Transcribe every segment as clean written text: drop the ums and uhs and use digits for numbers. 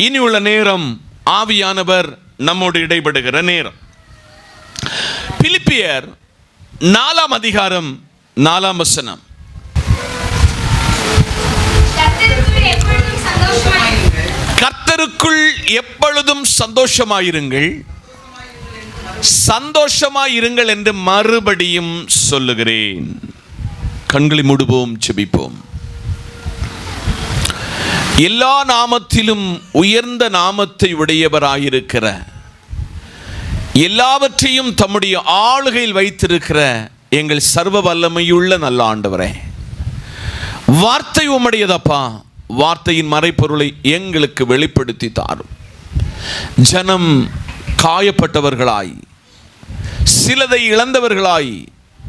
இனி உள்ள நேரம் ஆவியானவர் நம்மோடு இடைபடுகிற நேரம். பிலிப்பியர் 4 அதிகாரம் 4 வசனம். கர்த்தருக்குள் எப்பொழுதும் சந்தோஷமாயிருங்கள், சந்தோஷமாயிருங்கள் என்று மறுபடியும் சொல்லுகிறேன். கண்களை மூடுவோம், ஜெபிப்போம். எல்லா நாமத்திலும் உயர்ந்த நாமத்தை உடையவராயிருக்கிற, எல்லாவற்றையும் தம்முடைய ஆளுகையில் வைத்திருக்கிற எங்கள் சர்வ வல்லமையுள்ள நல்ல ஆண்டவரே, வார்த்தை உம்முடையதப்பா. வார்த்தையின் மறைப்பொருளை எங்களுக்கு வெளிப்படுத்தி தாரும். ஜனம் காயப்பட்டவர்களாய், சிலதை இழந்தவர்களாய்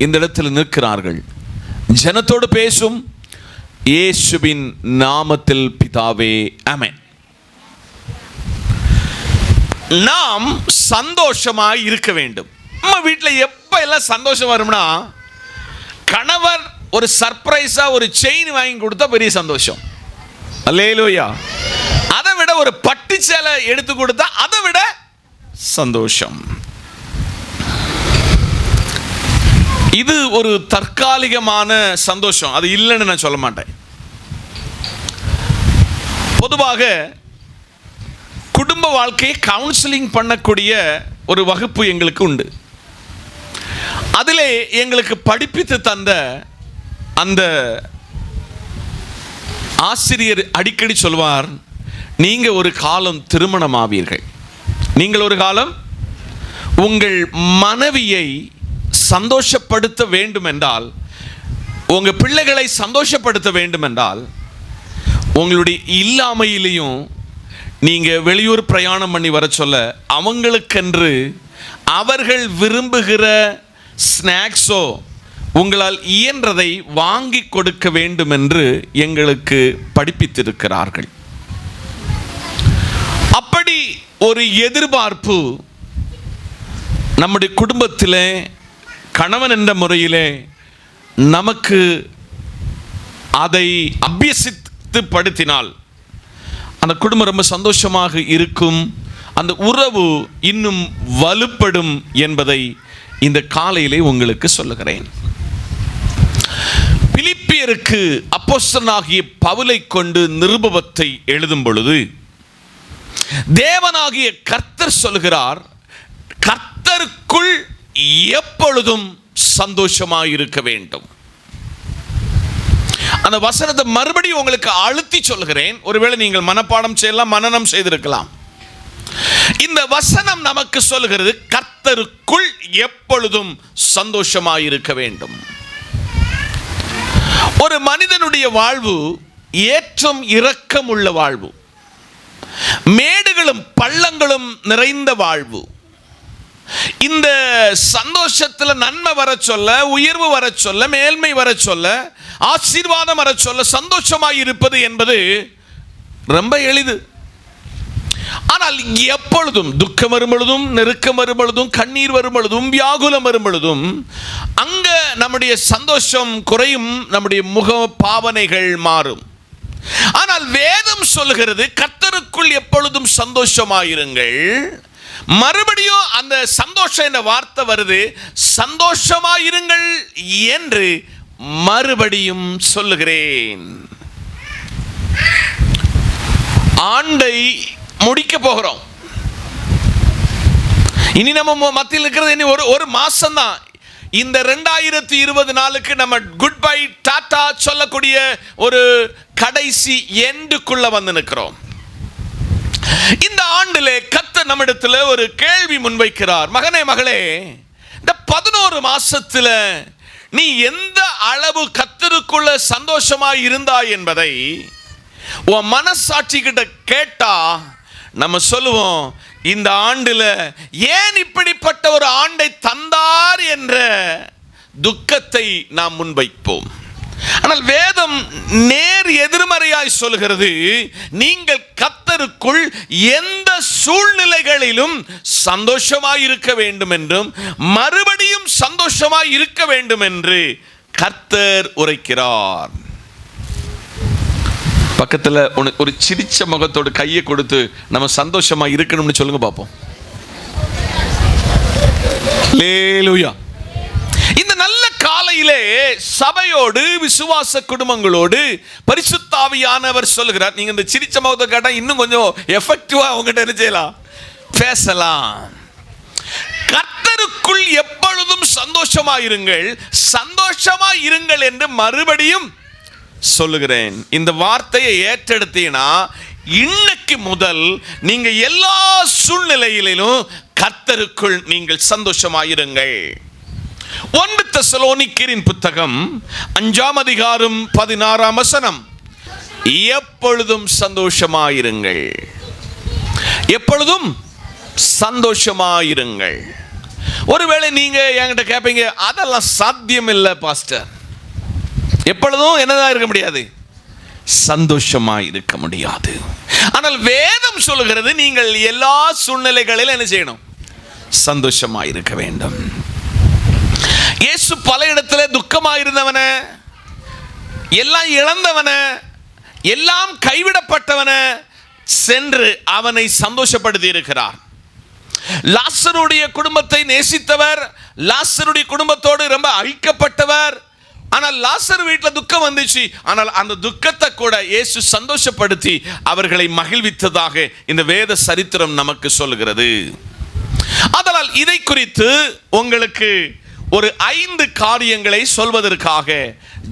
இந்த இடத்தில் நிற்கிறார்கள். ஜனத்தோடு பேசும் இயேசுவின் நாமத்தில் பிதாவே, ஆமென். நாம் சந்தோஷமாய் இருக்க வேண்டும். நம்ம வீட்டில் எப்ப எல்லாம் சந்தோஷம் வரும்னா, கணவர் ஒரு சர்ப்ரைஸா ஒரு செயின் வாங்கி கொடுத்தா பெரிய சந்தோஷம். அல்லேலூயா. அதை விட ஒரு பட்டு சேலை எடுத்து கொடுத்தா அதை விட சந்தோஷம். இது ஒரு தற்காலிகமான சந்தோஷம், அது இல்லைன்னு நான் சொல்ல மாட்டேன். பொதுவாக குடும்ப வாழ்க்கையை கவுன்சிலிங் பண்ணக்கூடிய ஒரு வகுப்பு எங்களுக்கு உண்டு. அதிலே எங்களுக்கு படிப்பித்து தந்த அந்த ஆசிரியர் அடிக்கடி சொல்வார், நீங்க ஒரு காலம் திருமணமாவீர்கள், நீங்கள் ஒரு காலம் உங்கள் மனைவியை சந்தோஷப்படுத்த வேண்டும் என்றால், உங்கள் பிள்ளைகளை சந்தோஷப்படுத்த வேண்டும் என்றால், உங்களுடைய இல்லாமையிலையும் நீங்கள் வெளியூர் பிரயாணம் பண்ணி வர சொல்ல, அவங்களுக்கென்று அவர்கள் விரும்புகிற ஸ்நாக்ஸோ உங்களால் இயன்றதை வாங்கி கொடுக்க வேண்டும் என்று எங்களுக்கு படிப்பித்திருக்கிறார்கள். அப்படி ஒரு எதிர்பார்ப்பு நம்முடைய குடும்பத்திலே கணவன் என்ற முறையிலே நமக்கு அதை அபியசித்து படுத்தினால் அந்த குடும்பம் ரொம்ப சந்தோஷமாக இருக்கும், அந்த உறவு இன்னும் வலுப்படும் என்பதை இந்த காலையிலே உங்களுக்கு சொல்லுகிறேன். பிலிப்பியருக்கு அப்போஸ்தலனாகிய பவுலை கொண்டு நிருபத்தை எழுதும் பொழுது தேவனாகிய கர்த்தர் சொல்கிறார், கர்த்தருக்குள் எப்பொழுதும் சந்தோஷமாயிருக்க வேண்டும். அந்த வசனத்தை மறுபடியும் உங்களுக்கு அழுத்தி சொல்கிறேன். ஒருவேளை நீங்கள் மனப்பாடம் செய்யலாம், மனனம் செய்திருக்கலாம். இந்த வசனம் நமக்கு சொல்கிறது, கர்த்தருக்குள் எப்பொழுதும் சந்தோஷமாயிருக்க வேண்டும். ஒரு மனிதனுடைய வாழ்வு ஏற்றம் இரக்கம் உள்ள வாழ்வு, மேடுகளும் பள்ளங்களும் நிறைந்த வாழ்வு. இந்த சந்தோஷத்தில் நன்மை வர சொல்ல, உயர்வு வர சொல்ல, மேன்மை வர சொல்ல, ஆசீர்வாதம் வர சொல்ல, சந்தோஷமாய் இருப்பது என்பது ரொம்ப எளிது. ஆனால் எப்பொழுதும் துக்கம் வரும் பொழுதும், நெருக்கம் வரும் பொழுதும், கண்ணீர் வரும் பொழுதும், வியாகுலம் வரும் பொழுதும் அங்க நம்முடைய சந்தோஷம் குறையும், நம்முடைய முக பாவனைகள் மாறும். ஆனால் வேதம் சொல்லுகிறது, கர்த்தருக்குள் எப்பொழுதும் சந்தோஷமாயிருங்கள். மறுபடியும் அந்த சந்தோஷம் என்ற வார்த்தை வருது, சந்தோஷமாயிருங்கள் என்று மறுபடியும் சொல்லுகிறேன். ஆண்டை முடிக்க போகிறோம். இனி நம்ம மத்தியில் இருக்கிறது இனி ஒரு மாசம் தான். இந்த 2020 நாளுக்கு நம்ம குட் பை டாடா சொல்லக்கூடிய ஒரு கடைசி எண்டுக்குள்ள வந்து நிற்கிறோம். இந்த ஆண்டிலே கர்த்தர் நம்மிடத்தில் ஒரு கேள்வி முன்வைக்கிறார். மகனே, மகளே, இந்த 11 மாசத்துல நீ எந்த அளவு கர்த்தருக்குள்ள சந்தோஷமாய் இருந்தாய் என்பதை உன் மனசாட்சி கிட்ட கேட்டா நம்ம சொல்லுவோம், இந்த ஆண்டுல ஏன் இப்படிப்பட்ட ஒரு ஆண்டை தந்தார் என்ற துக்கத்தை நாம் முன்வைப்போம். ஆனால் வேதம் நேர் எதிர்மறையாய் சொல்கிறது, நீங்கள் கர்த்தருக்குள் எந்த சூழ்நிலைகளிலும் சந்தோஷமாய் இருக்க வேண்டும் என்றும் மறுபடியும் சந்தோஷமாய் இருக்க வேண்டும் என்று கர்த்தர் உரைக்கிறார். பக்கத்தில் ஒரு சிரிச்ச முகத்தோடு கையை கொடுத்து நம்ம சந்தோஷமா இருக்கணும்னு சொல்லுங்க பார்ப்போம். அல்லேலூயா. இந்த நல்ல காலையிலே சபையோடு விசுவாச குடும்பங்களோடு பரிசுத்த ஆவியானவர் சொல்லுகிறார், நீங்க இந்த சிரிச்ச முகத்தை கேட்டா இன்னும் கொஞ்சம் எஃபெக்டிவா அவங்ககிட்ட என்ன செய்யலாம், பேசலாம். கர்த்தருக்குள் எப்பொழுதும் சந்தோஷமாயிருங்கள், சந்தோஷமாயிருங்கள் என்று மறுபடியும் சொல்லுகிறேன். இந்த வார்த்தையை ஏற்றெடுத்தீங்கன்னா இன்னைக்கு முதல் நீங்க எல்லா சூழ்நிலையிலும் கர்த்தருக்குள் நீங்கள் சந்தோஷமாயிருங்கள். 1 தெசலோனிக்கேரின் புத்தகம் 5ஆம் அதிகாரம் 16ஆம் வசனம், எப்பொழுதும் சந்தோஷமாயிருங்கள், எப்பொழுதும் சந்தோஷமாயிருங்கள். ஒருவேளை நீங்க என்கிட்ட கேட்பீங்க, அதெல்லாம் சாத்தியம் இல்லை பாஸ்டர், எப்பொழுதும் என்னதான் இருக்க முடியாது, சந்தோஷமா இருக்க முடியாது. ஆனால் வேதம் சொல்லுகிறது நீங்கள் எல்லா சூழ்நிலைகளிலும் என்ன செய்யணும், சந்தோஷமா இருக்க வேண்டும். இயேசு பல இடத்துல துக்கமா இருந்தவன, எல்லாம் இழந்தவன, எல்லாம் கைவிடப்பட்டவன சென்று அவனை சந்தோஷப்படுத்தி இருக்கிறார். லாசருடைய குடும்பத்தை நேசித்தவர், லாசருடைய குடும்பத்தோடு ரொம்ப அழிக்கப்பட்டவர். ஆனால் லாசர் வீட்டில் துக்கம் வந்துச்சு, ஆனால் அந்த துக்கத்தை கூட இயேசு சந்தோஷப்படுத்தி அவர்களை மகிழ்வித்ததாக இந்த வேத சரித்திரம் நமக்கு சொல்கிறது. அதனால் இதை குறித்து உங்களுக்கு ஒரு 5 காரியங்களை சொல்வதற்காக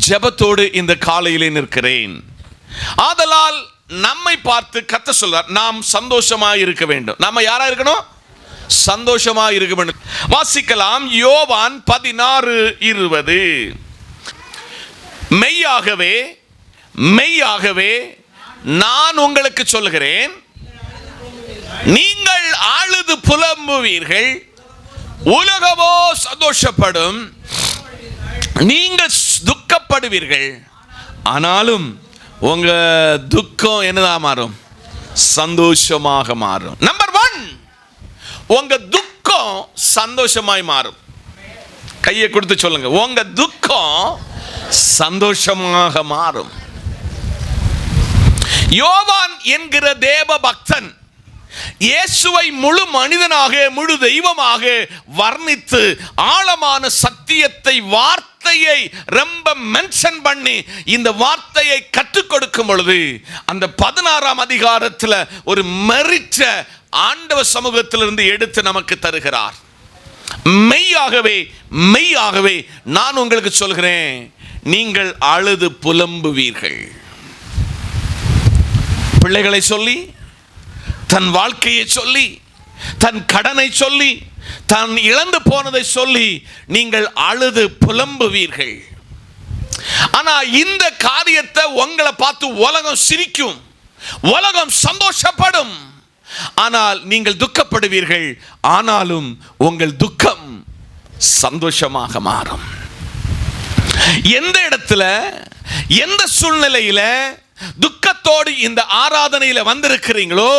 ஜெபத்தோடு இந்த காலையிலே நிற்கிறேன். ஆதலால் நம்மை பார்த்து கர்த்தர் சொல்றார், நாம் சந்தோஷமா இருக்க வேண்டும். நாம யாரா இருக்கணும், சந்தோஷமா இருக்க வேண்டும். வாசிக்கலாம் யோவான் 16:20. மெய்யாகவே மெய்யாகவே நான் உங்களுக்கு சொல்கிறேன், நீங்கள் அழுது புலம்புவீர்கள், உலகமோ சந்தோஷப்படும், நீங்கள் துக்கப்படுவீர்கள், ஆனாலும் உங்க துக்கம் என்னதான் மாறும், சந்தோஷமாக மாறும். நம்பர் 1, உங்க துக்கம் சந்தோஷமாய் மாறும். கையை கொடுத்து சொல்லுங்க, உங்க துக்கம் சந்தோஷமாக மாறும். யோவான் என்கிற தேவ பக்தன் இயேசுவை முழு மனிதனாக முழு தெய்வமாக வர்ணித்து ஆழமான சத்தியத்தை, வார்த்தையை ரொம்ப மென்ஷன் பண்ணி இந்த வார்த்தையை கற்றுக் கொடுக்கும் பொழுது அந்த 16ஆம் அதிகாரத்தில் ஒரு மெரிட்ட ஆண்டவர் சமூகத்திலிருந்து எடுத்து நமக்கு தருகிறார். மெய்யாகவே மெய்யாகவே நான் உங்களுக்கு சொல்கிறேன், நீங்கள் அழுது புலம்புவீர்கள். பிள்ளைகளை சொல்லி, தன் வாழ்க்கையை சொல்லி, தன் கடனை சொல்லி, தான் இழந்து போனதை சொல்லி நீங்கள் அழுது புலம்புவீர்கள். ஆனா இந்த காரியத்தை உங்களை பார்த்து உலகம் சிரிக்கும், உலகம் சந்தோஷப்படும், ஆனால் நீங்கள் துக்கப்படுவீர்கள். ஆனாலும் உங்கள் துக்கம் சந்தோஷமாக மாறும். எந்த இடத்துல, எந்த சூழ்நிலையில துக்கத்தோடு இந்த ஆராதனையில வந்திருக்கிறீங்களோ,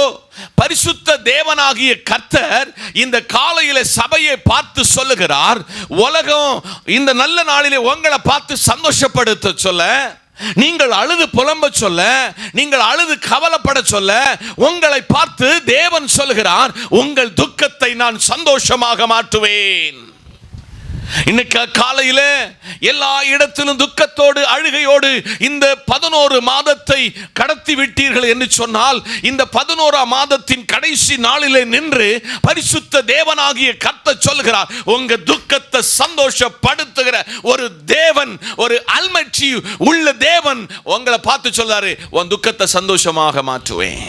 பரிசுத்த தேவனாகிய கர்த்தர் இந்த காலையில சபையை பார்த்து சொல்லுகிறார், உலகம் இந்த நல்ல நாளிலே உங்களை பார்த்து சந்தோஷப்படுத்த சொல்ல, நீங்கள் அழுது புலம்ப சொல்ல, நீங்கள் அழுது கவலைப்பட சொல்ல, உங்களை பார்த்து தேவன் சொல்லுகிறார், உங்கள் துக்கத்தை நான் சந்தோஷமாக மாற்றுவேன். இன்னைக்கு காலையில எல்லா இடத்திலும் துக்கத்தோடு அழுகையோடு இந்த 11 மாதத்தை கடத்தி விட்டீர்கள் என்று சொன்னால், இந்த 11ஆம் மாதத்தின் கடைசி நாளிலே நின்று பரிசுத்த தேவனாகிய கர்த்தர் சொல்கிறார், உங்க துக்கத்தை சந்தோஷப்படுத்துகிற ஒரு தேவன், ஒரு அல்மைட்டி உள்ள தேவன் உங்களை பார்த்து சொல்றாரு, உன் துக்கத்தை சந்தோஷமாக மாற்றுவேன்,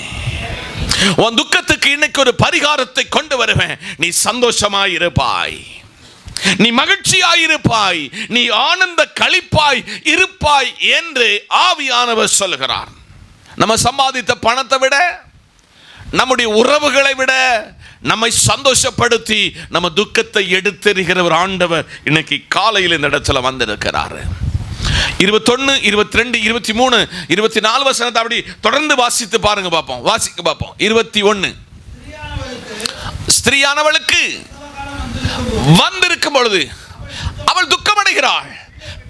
உன் துக்கத்துக்கு இன்னைக்கு ஒரு பரிகாரத்தை கொண்டு வருவேன், நீ சந்தோஷமாய் இருப்பாய், நீ மகிழ்ச்சியாயிருப்பாய், நீ ஆனந்த களிப்பாய் இருப்பாய் என்று ஆவியானவர் சொல்லுகிறார். நம்ம சம்பாதித்த பணத்தை விட, நம்முடைய உறவுகளை விட நம்மை சந்தோஷப்படுத்தி நம்ம துக்கத்தை எடுத்தெறிகிற ஒரு ஆண்டவர் இன்னைக்கு காலையில் இந்த இடத்துல வந்திருக்கிறார். 21, 22, 23, 24 வசனத்தை அப்படி தொடர்ந்து வாசித்து பாருங்க பார்ப்போம். வாசிக்க பார்ப்போம். 21, ஸ்திரீயானவளுக்கு வந்திருக்கும் பொழுது அவள் துக்கமடைகிறாள்,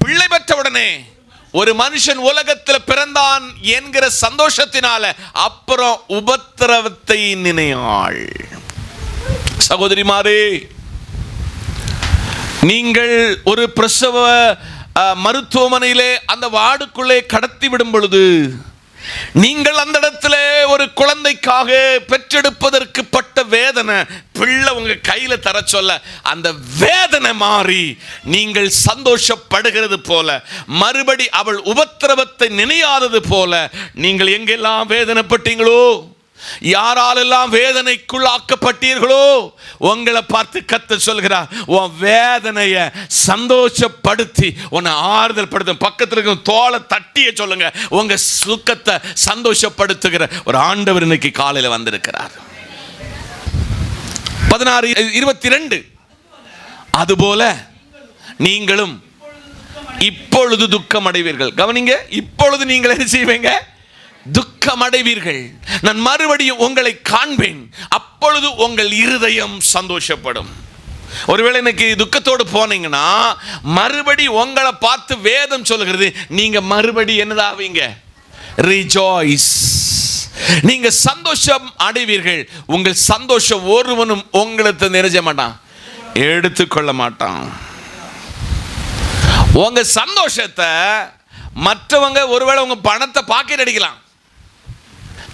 பிள்ளை பெற்றவுடனே ஒரு மனுஷன் உலகத்தில் பிறந்தான் என்கிற சந்தோஷத்தினால அப்புறம் உபத்திரவத்தை நினையாள். சகோதரிமாரே, நீங்கள் ஒரு பிரசவ மருத்துவமனையிலே அந்த வார்டுக்குள்ளே கடத்தி விடும் பொழுது, நீங்கள் அந்த இடத்துல ஒரு குழந்தைக்காக பெற்றெடுப்பதற்கு பட்ட வேதனை, பிள்ளை உங்க கையில தர சொல்ல அந்த வேதனை மாறி நீங்கள் சந்தோஷப்படுகிறது போல, மறுபடி அவள் உபத்திரவத்தை நினையாதது போல, நீங்கள் எங்கெல்லாம் வேதனைப்பட்டீங்களோ, யாராலெல்லாம் வேதனைக்குள்ளாக்கப்பட்டீர்களோ, உங்களை பார்த்து கர்த்தர் சொல்கிறார், உன் வேதனையை சந்தோஷப்படுத்தி உன்னை ஆறுதல் படுத்தும். பக்கத்தில் இருக்க தோளை தட்டிய சொல்லுங்க, உங்க சுக்கத்தை சந்தோஷப்படுத்துகிற ஒரு ஆண்டவர் இன்னைக்கு காலையில் வந்திருக்கிறார். 16:22 அதுபோல நீங்களும் இப்பொழுது துக்கம் அடைவீர்கள். கவனிங்க, இப்பொழுது நீங்கள் என்ன செய்வீங்க? துக்கம் அடைவீர்கள். நான் மறுபடியும் உங்களை காண்பேன், அப்பொழுது உங்கள் இருதயம் சந்தோஷப்படும். ஒருவேளை இன்னைக்கு துக்கத்தோடு போனீங்கன்னா, மறுபடி உங்களை பார்த்து வேதம் சொல்கிறது, நீங்க மறுபடி என்னதாவீங்க? ரிஜாய்ஸ். நீங்க சந்தோஷம் அடைவீர்கள். உங்கள் சந்தோஷம் ஒருவனும் உங்களுக்கு நிறைஞ்ச மாட்டான், எடுத்துக்கொள்ள மாட்டான். உங்க சந்தோஷத்தை மற்றவங்க ஒருவேளை உங்க பணத்தை பாக்கெட் அடிக்கலாம்,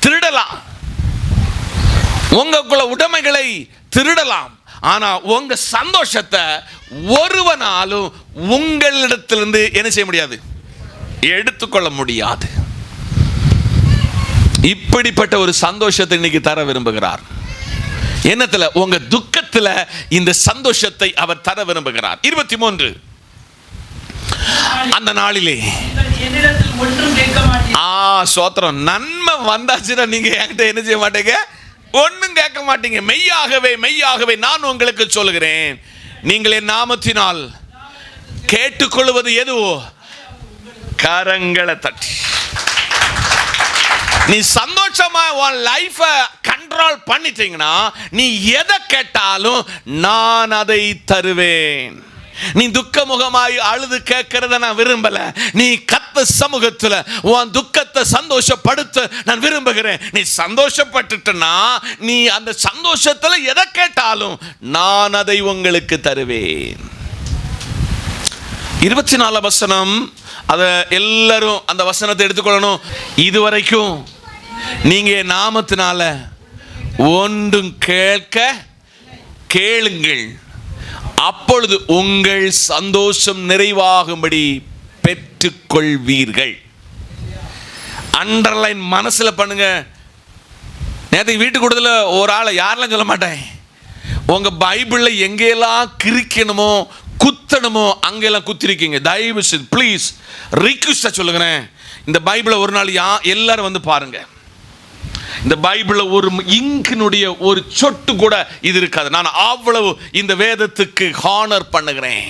திருடலாம், உங்களுக்குள்ள உடைமைகளை திருடலாம். ஆனா உங்க சந்தோஷத்தை ஒருவனாலும் உங்களிடத்திலிருந்து என்ன செய்ய முடியாது? எடுத்துக்கொள்ள முடியாது. இப்படிப்பட்ட ஒரு சந்தோஷத்தை இன்னைக்கு தர விரும்புகிறார். என்னத்துல? உங்க துக்கத்துல இந்த சந்தோஷத்தை அவர் தர விரும்புகிறார். 23 அந்த நாளிலே சோத்திரம், நன்மை வந்தாச்சுன்னா நீங்க என்கிட்ட என்ன செய்ய மாட்டீங்க? ஒன்னும் கேட்க மாட்டீங்க. மெய்யாகவே மெய்யாகவே நான் உங்களுக்கு சொல்லுகிறேன், நீங்கள் என் நாமத்தினால் கேட்டுக்கொள்வது எதுவோ கரங்களை தட்டி, நீ சந்தோஷமா உன் லைஃப கண்ட்ரோல் பண்ணிட்டீங்கன்னா, நீ எதை கேட்டாலும் நான் அதை தருவேன். நீ துக்கமுகமாய் அழுது கேட்கிறத நான் விரும்பல. நீ கர்த்தர் சமூகத்துல உன் துக்கத்தை சந்தோஷப்படுத்த நான் விரும்புகிறேன். நீ சந்தோஷப்பட்டுட்டனா, நீ அந்த சந்தோஷத்துல எதை கேட்டாலும் நான் அதை உங்களுக்கு தருவேன். 24 வசனம், அதை எல்லாரும் அந்த வசனத்தை எடுத்துக்கொள்ளணும். இதுவரைக்கும் நீங்க நாமத்தினால ஒன்றும் கேளுங்கள், அப்பொழுது உங்கள் சந்தோஷம் நிறைவாகும்படி பெற்றுக்கொள்வீர்கள். அண்டர்லைன் மனசுல பண்ணுங்க. நேற்று வீட்டு கூட்டத்துல ஒரு ஆளை யாரெல்லாம் சொல்ல மாட்டேன், உங்க பைபிள்ல எங்கெல்லாம் கிரிக்கணுமோ குத்தணுமோ அங்கெல்லாம் குத்திருக்கீங்க. தயவு செய்து ப்ளீஸ் ரிக்வெஸ்டா சொல்லுகிறேன், இந்த பைபிளை ஒரு நாள் எல்லாரும் வந்து பாருங்க. இந்த பைபிள்ல ஒரு இங்கினுடைய ஒரு சொட்டு கூட இது இருக்காது. நான் அவ்வளவு இந்த வேதத்துக்கு ஹானர் பண்ணுகிறேன்.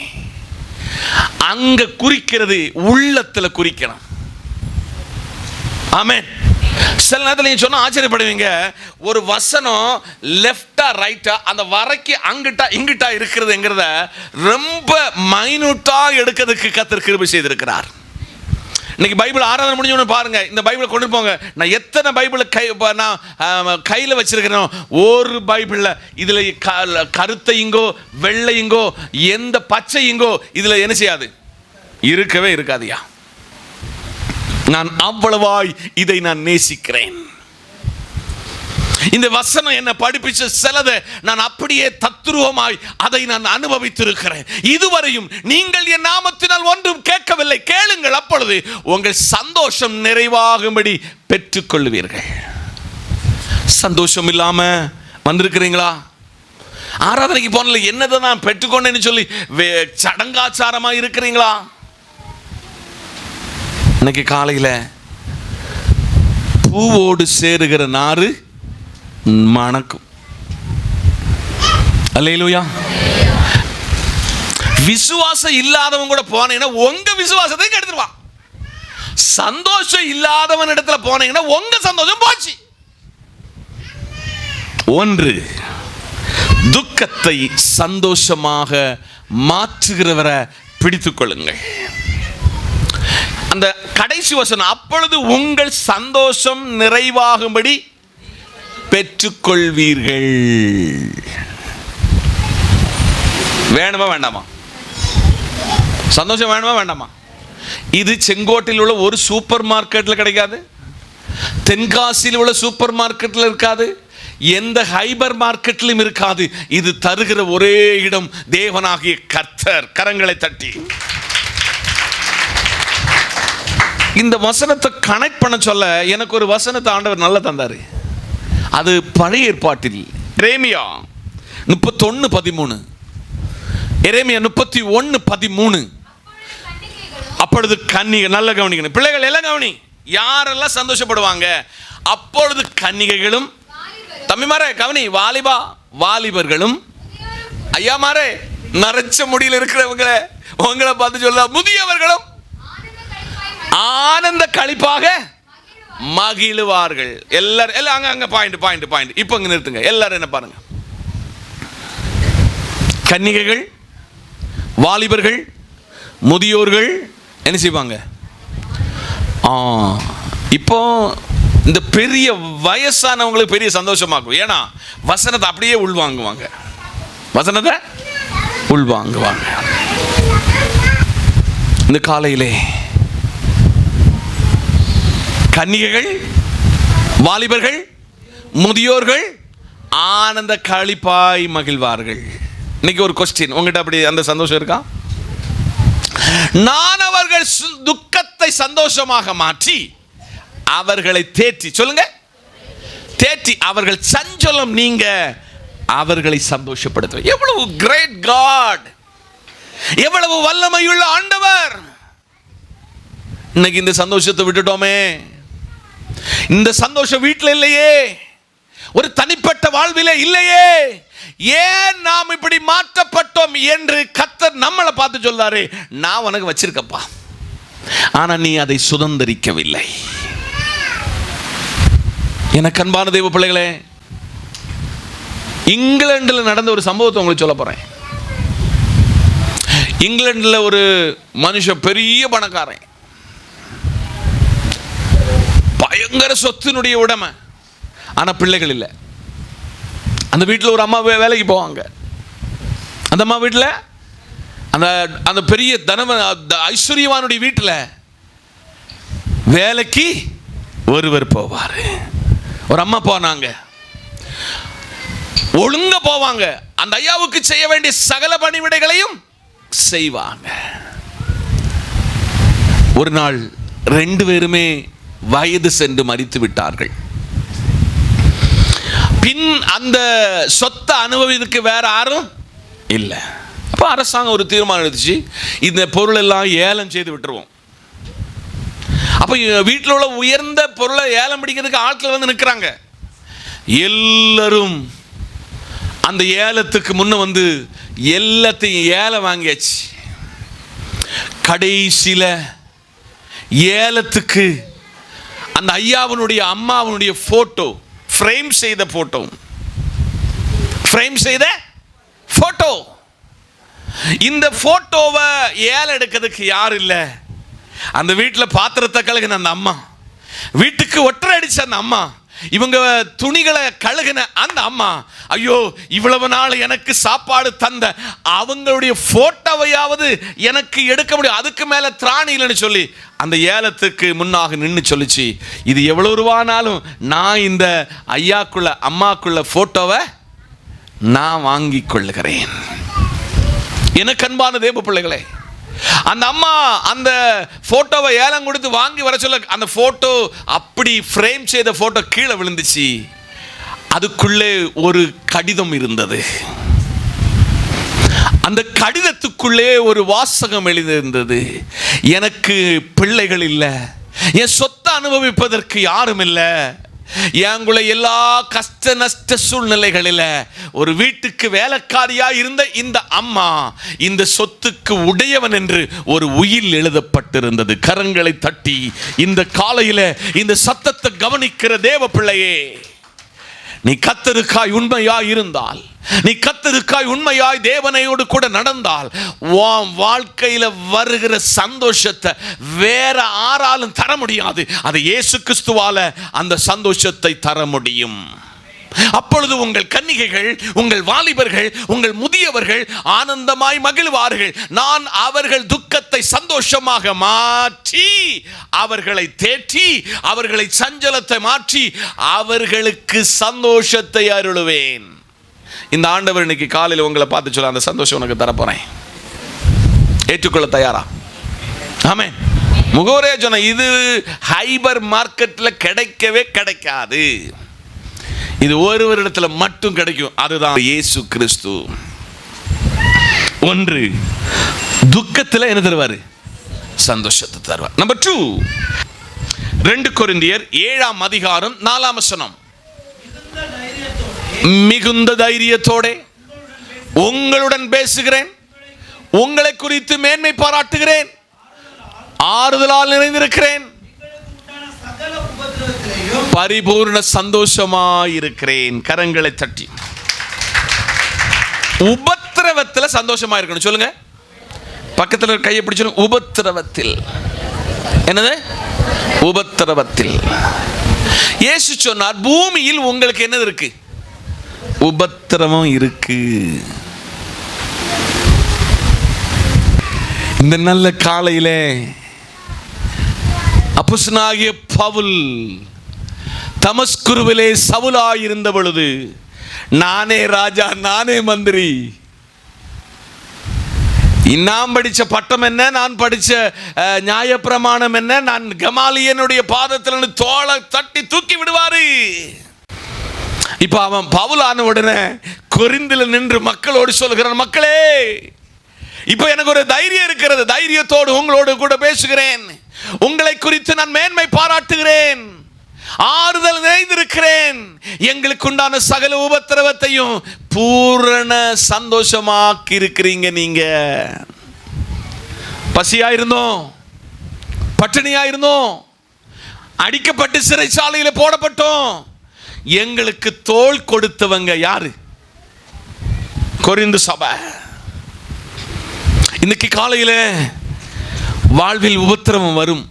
அங்க குறிக்கிறது உள்ளத்துல குறிக்கணும். ஆமென். சில நேரத்தில் நீங்க சொன்னா ஆச்சரியப்படுவீங்க, ஒரு வசனம் லெஃப்டா ரைட்டா அந்த வரைக்கு அங்கிட்டா இங்கிட்டா இருக்கிறதுங்கிறத ரொம்ப மைனூட்டா எடுக்கிறதுக்கு கர்த்தர் கிருபை செய்திருக்கிறார். இன்னைக்கு பைபிள் ஆராதனை முடிஞ்சவனு பாருங்க, இந்த பைபிளை கொண்டு போங்க. நான் எத்தனை பைபிளை நான் கையில் வச்சிருக்கிறேன். ஒரு பைபிளில் இதில் கருத்தையுங்கோ வெள்ளையுங்கோ எந்த பச்சையுங்கோ இதில் என்ன செய்யாது? இருக்கவே இருக்காதியா. நான் அவ்வளவாய் இதை நான் நேசிக்கிறேன். இந்த வசனம் என்ன படிப்பிச்ச சிலதை நான் அப்படியே தத்துருவமாய் அதை நான் அனுபவித்திருக்கிறேன். இதுவரையும் நீங்கள் என் நாமத்தினால் ஒன்றும் கேட்கவில்லை, கேளுங்கள், அப்பொழுது உங்கள் சந்தோஷம் நிறைவாகும்படி பெற்றுக்கொள்வீர்கள். சந்தோஷம் இல்லாம வந்திருக்கிறீங்களா? ஆராதனைக்கு போனல என்னதை நான் பெற்றுக்கொண்டேன்னு சொல்லி சடங்காச்சாரமா இருக்கிறீங்களா? இன்னைக்கு காலையில பூவோடு சேருகிற நாறு மணக்கும். அல்லேலூயா. விசுவாசம் இல்லாதவங்க கூட போனீங்கன்னா உங்க விசுவாசத்தை கெடுத்துருவான். சந்தோஷம் இல்லாதவன் இடத்துல போனீங்கன்னா உங்க சந்தோஷம் போச்சு. ஒன்று, துக்கத்தை சந்தோஷமாக மாற்றுகிறவரை பிடித்துக் கொள்ளுங்கள். அந்த கடைசி வசனம், அப்பொழுது உங்கள் சந்தோஷம் நிறைவாகும்படி பெற்றுக்கொள்வீர்கள். வேணுமா வேண்டாமா? சந்தோஷம் வேணுமா வேண்டாமா? இது செங்கோட்டையில் உள்ள ஒரு சூப்பர் மார்க்கெட்டில் கிடைக்காது, தென்காசியில் உள்ள சூப்பர் மார்க்கெட்டில் இருக்காது, எந்த ஹைபர் மார்க்கெட்டிலும் இருக்காது. இது தருகிற ஒரே இடம் தேவனாகிய கர்த்தர். கரங்களை தட்டி இந்த வசனத்தை கனெக்ட் பண்ண சொல்ல எனக்கு ஒரு வசனத்தை ஆண்டவர் நல்லா தந்தாரு. அது பழைய ஏற்பாட்டில் எரேமியா 31:13, எரேமியா 31:13. அப்பொழுது கன்னிகை, நல்ல கவனிக்கணும் பிள்ளைகள், எல்லாம் கவனி. யாரெல்லாம் சந்தோஷப்படுவாங்க? அப்பொழுது கன்னிகைகளும், தம்பிமாரே கவனி, வாலிபர்களும், ஐயாமாரே நரைச்ச முடியல இருக்கிறவங்க உங்களை பார்த்து சொல்ல, முதியவர்களும் ஆனந்த களிப்பாக மகிழுவார்கள். எல்லாரும் அங்க பாயிண்ட் இப்போ இங்க நிறுத்துங்க. எல்லாரும் என்ன பாருங்க, கன்னிகைகள், வாலிபர்கள், முதியோர்கள் என்ன செய்வாங்க? இப்போ இந்த பெரிய வயசானவங்களுக்கு பெரிய சந்தோஷமாகும். ஏன்னா வசனத்தை அப்படியே உள்வாங்குவாங்க, வசனத்தை உள்வாங்குவாங்க. இந்த காலையிலே கன்னிகைகள், வாலிபர்கள், முதியோர்கள் ஆனந்த களிப்பாய் மகிழ்வார்கள். இன்னைக்கு ஒரு கொஸ்டின் உங்ககிட்ட, அப்படி அந்த சந்தோஷம் இருக்கா? நான் அவர்கள் துக்கத்தை சந்தோஷமாக மாற்றி அவர்களை தேற்றி, சொல்லுங்க, தேற்றி அவர்கள் சஞ்சலம் நீங்க அவர்களை சந்தோஷப்படுத்த. எவ்வளவு கிரேட் காட், எவ்வளவு வல்லமையுள்ள ஆண்டவர். இன்னைக்கு இந்த சந்தோஷத்தை விட்டுட்டோமே. இந்த சந்தோஷம் வீட்டில் இல்லையே, ஒரு தனிப்பட்ட வாழ்விலே இல்லையே. ஏன் நாம் இப்படி மாற்றப்பட்டோம் என்று கர்த்தர் நம்மளை பார்த்து சொல்றாரு, நான் உனக்கு வச்சிருக்கப்பா, ஆனா நீ அதை சுதந்தரிக்கவில்லை. எனக்கு அன்பான தேவ பிள்ளைகளே, இங்கிலாந்தில் நடந்த ஒரு சம்பவத்தை உங்களுக்கு சொல்ல போறேன். இங்கிலாந்தில் ஒரு மனுஷன், பெரிய பணக்காரன், பயங்கர சொத்தினுடைய உடைமை, ஆனா பிள்ளைகள் இல்லை. அந்த வீட்டில் ஒரு அம்மா வேலைக்கு போவாங்க. அந்த அம்மா வீட்டில் அந்த பெரிய ஐஸ்வர்யவானுடைய வீட்டில் வேலைக்கு ஒருவர் போவார். ஒரு அம்மா போனாங்க, ஒழுங்க போவாங்க, அந்த ஐயாவுக்கு செய்ய வேண்டிய சகல பணிவிடைகளையும் செய்வாங்க. ஒரு நாள் 2 பேருமே வயது சென்று மரித்து விட்டார்கள். பின் அந்த சொத்தை அனுபவிக்கு வேற யாரும் இல்லை. அப்போ அரசாங்கம் ஒரு தீர்மானம் எடுத்துச்சு, இந்த பொருள் எல்லாம் ஏலம் செய்து விட்டுருவோம். அப்போ வீட்டில் உள்ள உயர்ந்த பொருளை ஏலம் பிடிக்கிறதுக்கு ஆட்கள் வந்து நிற்கிறாங்க. எல்லாரும் அந்த ஏலத்துக்கு முன்ன வந்து எல்லாத்தையும் ஏலம் வாங்கியாச்சு. கடைசியில் ஏலத்துக்கு அந்த ஐயாவனுடைய அம்மாவனுடைய போட்டோ, ஃப்ரேம் செய்த போட்டோ, இந்த போட்டோவை ஏல எடுக்கிறதுக்கு யாரும் இல்லை. அந்த வீட்டில் பாத்திரத்தை கழுகின அந்த அம்மா, வீட்டுக்கு ஒற்றை அடிச்ச அந்த அம்மா, இவங்க துணிகளை கழுகின அந்த அம்மா, ஐயோ இவ்வளவு நாள் எனக்கு சாப்பாடு தந்த அவங்களுடைய போட்டோவையாவது எனக்கு எடுக்க முடியும், அதுக்கு மேல திராணி இல்லைன்னு சொல்லி அந்த ஏலத்துக்கு முன்னாக நின்று சொல்லிச்சு, இது எவ்வளவு ரூபானாலும் நான் இந்த ஐயாக்குள்ள அம்மாக்குள்ள போட்டோவை நான் வாங்கி கொள்ளுகிறேன். எனக்கு அன்பான தேவ பிள்ளைகளே, அந்த அம்மா அந்த போட்டோவை ஏலம் கொடுத்து வாங்கி வர சொல்ல, அந்த போட்டோ அப்படி ஃப்ரேம் செய்த போட்டோ கீழே விழுந்துச்சு. அதுக்குள்ளே ஒரு கடிதம் இருந்தது. அந்த கடிதத்துக்குள்ளே ஒரு வாசகம் எழுதியிருந்தது, எனக்கு பிள்ளைகள் இல்லை, என் சொத்தை அனுபவிப்பதற்கு யாரும் இல்லை, எங்குள்ள எல்லா கஷ்ட நஷ்ட சூழ்நிலைகளில் ஒரு வீட்டுக்கு வேலைக்காரியா இருந்த இந்த அம்மா இந்த சொத்துக்கு உடையவன் என்று ஒரு உயில் எழுதப்பட்டிருந்தது. கரங்களை தட்டி இந்த காலையில இந்த சத்தத்தை கவனிக்கிற தேவ பிள்ளையே, நீ கர்த்தருக்காய் உண்மையாய் இருந்தால், நீ கர்த்தருக்காய் உண்மையாய் தேவனையோடு கூட நடந்தால், உன் வாழ்க்கையில வருகிற சந்தோஷத்தை வேற யாராலும் தர முடியாது. அது இயேசு கிறிஸ்துவால அந்த சந்தோஷத்தை தர முடியும். அப்பொழுது உங்கள் கன்னிகைகள், உங்கள் வாலிபர்கள், உங்கள் முதியவர்கள் ஆனந்தமாய் மகிழ்வார்கள். நான் அவர்கள் துக்கத்தை சந்தோஷமாக மாற்றி, அவர்களை தேற்றி, அவர்களை சஞ்சலத்தை மாற்றி, அவர்களுக்கு சந்தோஷத்தை அருளுவேன். இந்த ஆண்டவர் இன்னைக்கு காலையில் உங்களை பார்த்து சொல்ல, அந்த சந்தோஷம் உனக்கு தரப்போறேன், ஏற்றுக்கொள்ள தயாரா? ஆமென். முகவரே சொன்ன, இது ஹைபர் மார்க்கெட்ல கிடைக்கவே கிடைக்காது. இது ஒருவரிடத்துல மட்டும் கிடைக்கும். அதுதான் இயேசு கிறிஸ்து. ஒன்று, துக்கத்தில் என்ன தருவாரு? சந்தோஷத்தை தருவார். நம்பர் 2, 2 கொரிந்தியர் 7ஆம் அதிகாரம் 4ஆம் வசனம். மிகுந்த தைரியத்தோட உங்களுடன் பேசுகிறேன், உங்களை குறித்து மேன்மை பாராட்டுகிறேன், ஆறுதலால் நிறைந்திருக்கிறேன், பரிபூர்ண சந்தோஷமாயிருக்கிறேன். கரங்களை தட்டி உபத்திரவத்தில் சந்தோஷமா இருக்கணும். சொல்லுங்க, பக்கத்தில் கையை பிடிச்சு. உபத்திரவத்தில். என்னது? உபத்திரவத்தில். இயேசு சொன்னார், பூமியில் உங்களுக்கு என்னது இருக்கு? உபத்திரவம் இருக்கு. இந்த நல்ல காலையிலே அப்போஸ்தலனாகிய பவுல் தமஸ்குருவிலே சவுலாயிருந்த பொழுது, நானே ராஜா, நானே மந்திரி, நான் படிச்ச பட்டம் என்ன, நான் படிச்ச நியாயப்பிரமாணம் என்ன, நான் கமாலியனுடைய பாதத்தில் தோளை தட்டி தூக்கி விடுவாரு. இப்ப அவன் பவுலான உடனே கொரிந்தில நின்று மக்களோடு சொல்கிறான், மக்களே, இப்ப எனக்கு ஒரு தைரியம் இருக்கிறது, தைரியத்தோடு உங்களோடு கூட பேசுகிறேன், உங்களை குறித்து நான் மேன்மை பாராட்டுகிறேன், ஆறுதல் நிறைந்திருக்கிறேன், எங்களுக்கு உண்டான சகல உபத்திரவத்தையும் பூரண சந்தோஷமாக்கி இருக்கிறீங்க. நீங்க பசியாயிருந்தோம், பட்டினியாயிருந்தோம், அடிக்கப்பட்டு சிறைச்சாலையில போடப்பட்டோம், எங்களுக்கு தோள் கொடுத்தவங்க யாரு? கொரிந்து சபை. இன்னைக்கு காலையில வாழ்வில் உபத்திரவம் வரும்.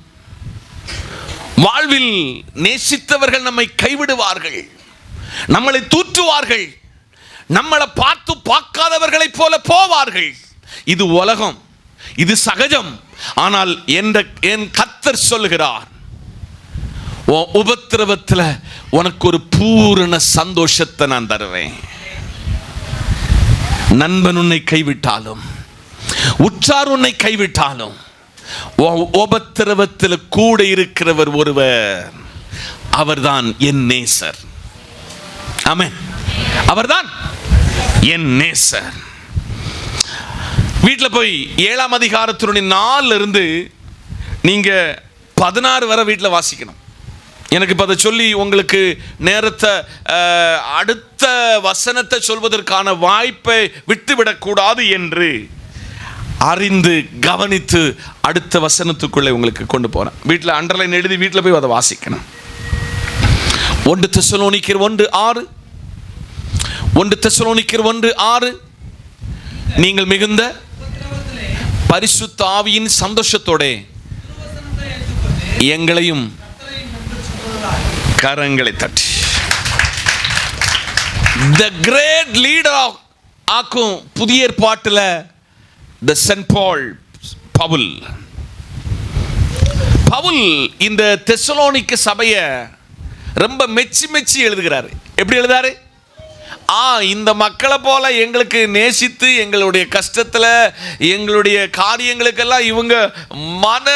வாழ்வில் நேசித்தவர்கள் நம்மை கைவிடுவார்கள், நம்மளை தூற்றுவார்கள், நம்மளை பார்த்து பார்க்காதவர்களை போல போவார்கள். இது உலகம், இது சகஜம். ஆனால் என் கர்த்தர் சொல்லுகிறார், உபத்திரவத்தில் உனக்கு ஒரு பூரண சந்தோஷத்தை நான் தருவேன். நண்பன் உன்னை கைவிட்டாலும், உற்றார் உன்னை கைவிட்டாலும், உபத்திரவத்தில் கூட இருக்கிறவர் ஒருவர், அவர்தான் என் நேசர். ஆமென். அவர்தான் என் நேசர். வீட்டில் போய் 7ஆம் அதிகாரத்தினுடைய 4 இருந்து நீங்க 16 வரை வீட்டில் வாசிக்கணும். எனக்கு இப்போ அதை சொல்லி உங்களுக்கு நேரத்தை அடுத்த வசனத்தை சொல்வதற்கான வாய்ப்பை விட்டுவிடக்கூடாது என்று அறிந்து கவனித்து அடுத்த வசனத்துக்குள்ளே உங்களுக்கு கொண்டு போறேன். வீட்டில் அண்டர்லைன் எழுதி வீட்டில் போய் அதை வாசிக்கணும். 1 தெசலோனிக்கர் 1:6, 1 தெசலோனிக்கர் 1:6, நீங்கள் மிகுந்த பரிசுத்த ஆவியின் சந்தோஷத்தோட எங்களையும் கரங்களை தட்டி. The great leader ஆக்கும் புதிய ஏற்பாட்டில் the Saint Paul, பவுல் இந்த தெசலோனிக்க சபையை ரொம்ப மெச்சி எழுதுகிறாரு. எப்படி எழுதாரு? இந்த மக்களை போல எங்களுக்கு நேசித்து எங்களுடைய கஷ்டத்தில் எங்களுடைய காரியங்களுக்கெல்லாம் இவங்க மன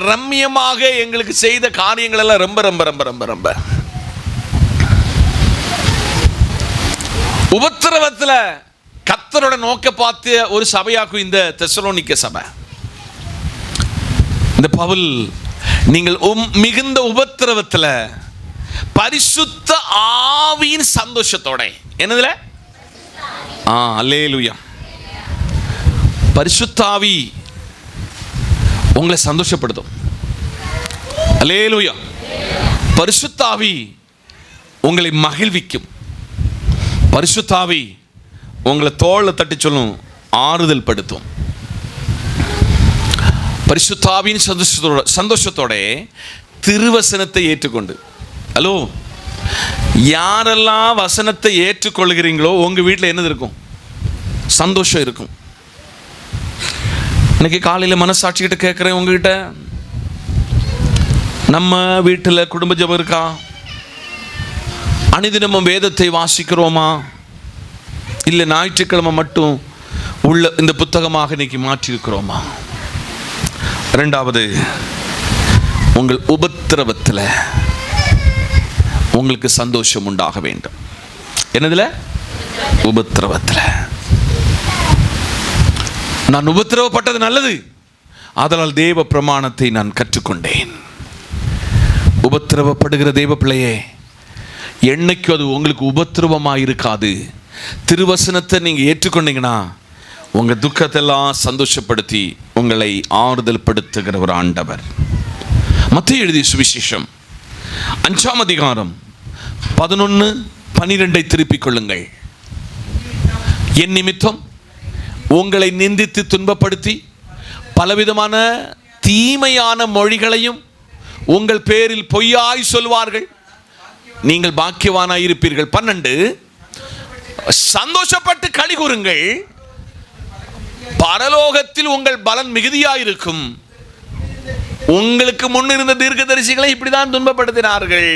ரம்யமாக எங்களுக்கு செய்த காரியங்கள் எல்லாம் ரொம்ப ரொம்ப ரொம்ப ரொம்ப ரொம்ப உபத்திரவத்தில் கர்த்தரோட நோக்க பார்த்து ஒரு சபையாக்கும் இந்த தெசலோனிக்க சபை. இந்த பவுல், நீங்கள் மிகுந்த உபத்திரவத்தில் பரிசுத்த ஆவியின் சந்தோஷத்தோட, என்னதுல? அல்லேலூயா. பரிசுத்த ஆவி உங்களை சந்தோஷப்படுத்தும். அல்லேலூயா. பரிசுத்த ஆவி உங்களை மகிழ்விக்கும். பரிசுத்த ஆவி உங்களை தோளை தட்டி சொல்லும், ஆறுதல் படுத்தும். பரிசுத்த ஆவியின் சந்தோஷத்தோட திருவசனத்தை ஏற்றுக்கொண்டு, ஹலோ, யாரெல்லாம் வசனத்தை ஏற்றுக்கொள்கிறீங்களோ உங்க வீட்டில் என்னது இருக்கும்? சந்தோஷம் இருக்கும். இன்னைக்கு காலையில் மனசாட்சிக்கிட்ட கேட்குறேன், உங்ககிட்ட நம்ம வீட்டில் குடும்ப ஜெபம் இருக்கா? அனுதினமும் வேதத்தை வாசிக்கிறோமா? இல்லை ஞாயிற்றுக்கிழமை மட்டும் உள்ள இந்த புத்தகமாக இன்னைக்கு மாற்றிருக்கிறோமா? ரெண்டாவது, உங்கள் உபத்திரவத்தில் உங்களுக்கு சந்தோஷம் உண்டாக வேண்டும். என்னதுல? உபத்திரவத்தில். நான் உபத்திரவப்பட்டது நல்லது, அதனால் தேவ பிரமாணத்தை நான் கற்றுக்கொண்டேன். உபத்திரவப்படுகிற தேவ பிள்ளையே, என்னைக்கு அது உங்களுக்கு உபத்திரவமாக இருக்காது. திருவசனத்தை நீங்கள் ஏற்றுக்கொண்டீங்கன்னா உங்கள் துக்கத்தெல்லாம் சந்தோஷப்படுத்தி உங்களை ஆறுதல் படுத்துகிற ஒரு ஆண்டவர். மத்தேயு எழுதிய சுவிசேஷம் 5ஆம் அதிகாரம் 11-12 திருப்பிக் கொள்ளுங்கள். என் நிமித்தம் உங்களை நிந்தித்து துன்பப்படுத்தி பலவிதமான தீமையான மொழிகளையும் உங்கள் பேரில் பொய்யாய் சொல்வார்கள், நீங்கள் பாக்கியவானாய் இருப்பீர்கள். 12, சந்தோஷப்பட்டு களி கூறுங்கள், பரலோகத்தில் உங்கள் பலன் மிகுதியாயிருக்கும். உங்களுக்கு முன்னிருந்த தீர்க்கதரிசிகளை இப்படிதான் துன்பப்படுத்தினார்கள்.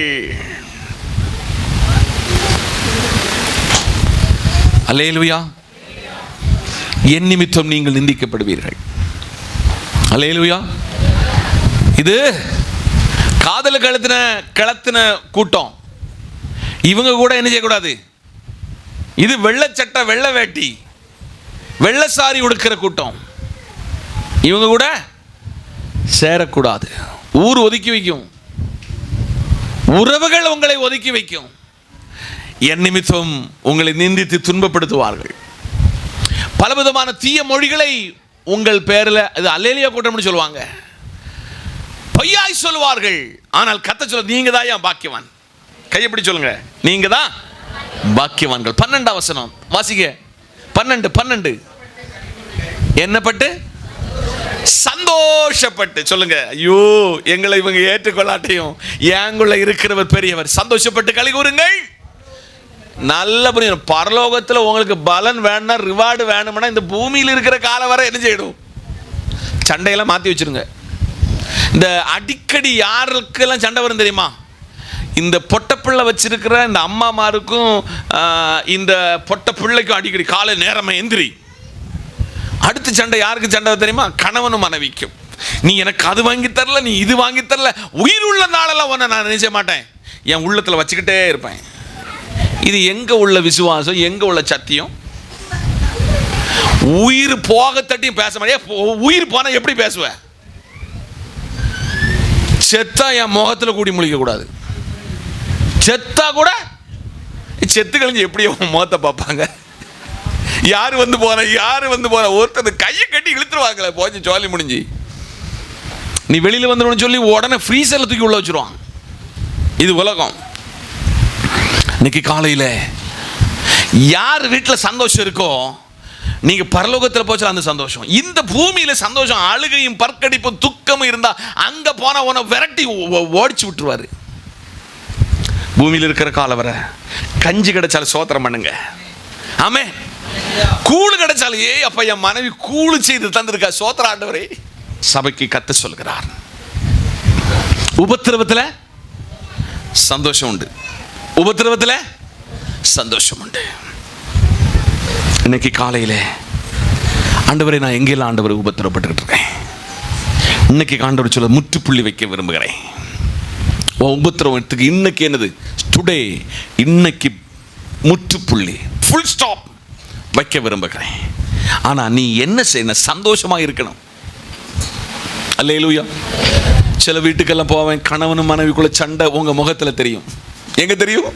அல்லேலூயா. என் நிமித்தம் நீங்கள் நிந்திக்கப்படுவீர்கள். அல்லேலூயா. இது காதல கலத்தின கூட்டம். இவங்க கூட என்ன செய்யக்கூடாது? இது வெள்ளை சட்டை, வெள்ளை வேட்டி, வெள்ளை சாரி உடுக்கிற கூட்டம். இவங்க கூட சேரக்கூடாது. ஊர் ஒதுக்கி வைக்கும், உறவுகள் உங்களை ஒதுக்கி வைக்கும். என் நிமித்தம் உங்களை நிந்தித்து துன்பப்படுத்துவார்கள், பலவிதமான தீய மொழிகளை உங்கள் பேரில், அது அல்லேலியா கூட்டம்னு சொல்லுவாங்க, பொய்யாய் சொல்வார்கள். ஆனால் கர்த்தர் சொல்ல, நீங்க தான் ஏன் பாக்கியவான். கையப்படி சொல்லுங்க, நீங்க தான் பாக்கியவான்கள். 12ஆம் வசனம் வாசிக்க. 12 என்னப்பட்டு? சந்தோஷப்பட்டு. சொல்லுங்க, ஐயோ எங்களை இவங்க ஏற்றுக்கொள்ளாட்டையும் ஏங்குள்ள இருக்கிறவர் பெரியவர். சந்தோஷப்பட்டு களி கூறுங்கள். நல்ல புரியும். பரலோகத்தில் உங்களுக்கு பலன் வேணும்னா, ரிவார்டு வேணும்னா, இந்த பூமியில் இருக்கிற காலம் வரை என்ன செய்யணும்? சண்டையெல்லாம் மாற்றி வச்சிருங்க. இந்த அடிக்கடி யாருக்கெல்லாம் சண்டை வரும் தெரியுமா? இந்த பொட்டப்பிள்ளை வச்சிருக்கிற இந்த அம்மாமாருக்கும் இந்த பொட்ட பிள்ளைக்கும் அடிக்கடி காலை நேரமா எந்திரி. அடுத்த சண்டை யாருக்கு சண்டை தெரியுமா? கணவனும் மனைவிக்கும். நீ எனக்கு அது வாங்கி தரல, நீ இது வாங்கி தரல, உயிர் உள்ள நாளெல்லாம் ஒன்றை நான் நினைச்ச மாட்டேன், என் உள்ளத்தில் வச்சுக்கிட்டே இருப்பேன். இது எங்க உள்ள விசுவாசம், எங்க உள்ள சத்தியம்? உயிர் போக தட்டியும் பேச மாட்டேன். உயிர் போனா எப்படி பேசுவ? செத்தா என் முகத்தில் கூடி முழிக்க கூடாது. செத்தா கூட செத்து கழிஞ்சு எப்படி முகத்தை பார்ப்பாங்க? யாரு வந்து போற ஒருத்தர் கையை கட்டி இழுத்துருவாங்களே, போச்சு ஜாலி முடிஞ்சு. நீ வெளியில வந்துடும் சொல்லி உடனே ஃப்ரீசர்ல தூக்கி உள்ள வச்சிருவான். இது உலகம். இன்னைக்கு காலையில யார் வீட்டில் சந்தோஷம் இருக்கோ, நீங்க பரலோகத்தில் போச்சு அந்த சந்தோஷம். இந்த பூமியில சந்தோஷம், அழுகையும் பற்கடிப்பும் துக்கமும் இருந்தா அங்க போன உன விரட்டி ஓடிச்சு விட்டுருவாரு. பூமியில் இருக்கிற காலம் வர கஞ்சி கிடைச்சாலும் சோத்திரம் பண்ணுங்க. ஆமே. கூழு கிடைச்சாலும், அப்ப என் மனைவி கூழு செய்து தந்திருக்கா, சோத்திர ஆண்டவரே. சபைக்கு கத்த சொல்கிறார். உபத்திரவத்தில் சந்தோஷம் உண்டு, உபத்திரவத்தில் சந்தோஷம் உண்டு. இன்னைக்கு காலையில ஆண்டவரே, நான் எங்கெல்லாம் ஆண்டவரை உபத்திரப்பட்டுக்கிட்டு இருக்கேன், இன்னைக்கு ஆண்டவர் சொல்ல முற்றுப்புள்ளி வைக்க விரும்புகிறேன். உபத்திரவத்துக்கு இன்னைக்கு என்னது? டுடே, இன்னைக்கு முற்றுப்புள்ளி, ஃபுல் ஸ்டாப் வைக்க விரும்புகிறேன். ஆனா நீ என்ன செய்யணும்? சந்தோஷமா இருக்கணும். அல்லேலூயா. சில வீட்டுக்கெல்லாம் போவேன், கணவனும் மனைவிக்குள்ள சண்டை உங்க முகத்துல தெரியும். எங்க தெரியும்?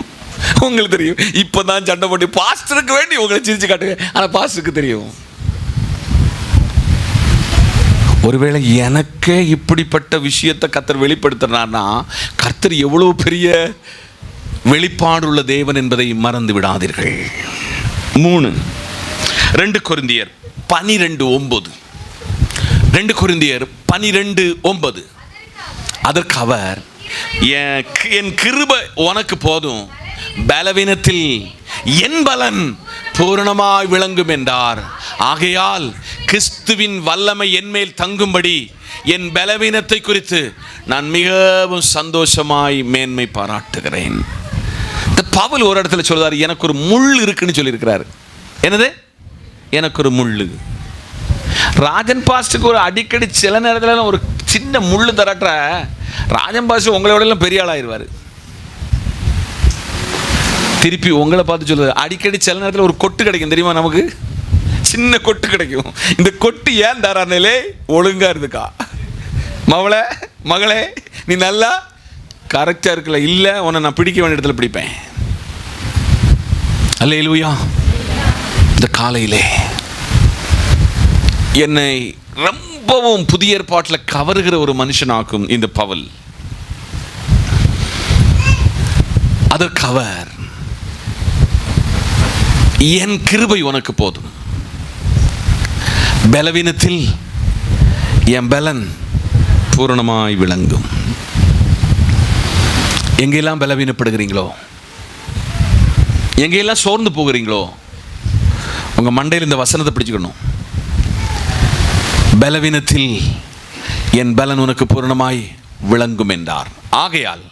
உங்களுக்கு தெரியும். இப்பதான் சண்டை போட்டு பாஸ்டருக்கு வேண்டி உங்களை சிரிச்சு காட்டுவேன், ஆனா பாஸ்டருக்கு தெரியும். ஒருவேளை எனக்கே இப்படிப்பட்ட விஷயத்தை கர்த்தர் வெளிப்படுத்துறாருன்னா, கர்த்தர் எவ்வளவு பெரிய வெளிப்பாடுள்ள தேவன் என்பதை மறந்து விடாதீர்கள். 3 2 கொரிந்தியர் 12:9. 2 கொரிந்தியர் 12:9. அதற்கு அவர், என் கிருபை உனக்கு போதும், பலவீனத்தில் என் பலன் பூரணமாய் விளங்கும் என்றார். ஆகையால் கிறிஸ்துவின் வல்லமை என்மேல் தங்கும்படி என் பலவீனத்தை குறித்து நான் மிகவும் சந்தோஷமாய் மேன்மை பாராட்டுகிறேன். பவுல் ஒரு இடத்துல சொல்றாரு, எனக்கு ஒரு முள் இருக்குன்னு சொல்லியிருக்கிறாரு. என்னது? எனக்கு ஒரு முள்ளு. ராஜன் பாஸ்டுக்கு ஒரு அடிக்கடி சில நேரத்தில் ஒரு சின்ன முள்ளு தரட்டுற ராஜன் பாஸ்டர் உங்களோட எல்லாம் பெரிய ஆளாயிருவார். திருப்பி உங்களை பார்த்து சொல்லுது, அடிக்கடி சில நேரத்தில் ஒரு கொட்டு கிடைக்கும் தெரியுமா? நமக்கு சின்ன கொட்டு கிடைக்கும். இந்த கொட்டு ஏன் தரானே? ஒழுங்கா இருக்குக்கா மகளே, நீ நல்லா கரெக்டா இருக்கல, இல்ல உன்னை நான் பிடிக்க வேண்டிய இடத்துல பிடிப்பேன். அல்லேலூயா. இந்த காலையிலே என்னை ரொம்பவும் புதிய ஏற்பாட்டில் கவருகிற ஒரு மனுஷனாக்கும் இந்த பவுல். அதற்கு அவர், என் கிருபை உனக்கு போதும், பலவீனத்தில் என் பலன் பூரணமாய் விளங்கும். எங்கெல்லாம் பலவீனப்படுகிறீங்களோ, எங்கெல்லாம் சோர்ந்து போகிறீங்களோ, உங்க மண்டையில் இந்த வசனத்தை பிடிச்சுக்கணும். பலவீனத்தில் என் பலன் உனக்கு பூரணமாய் விளங்கும் என்றார். ஆகையால்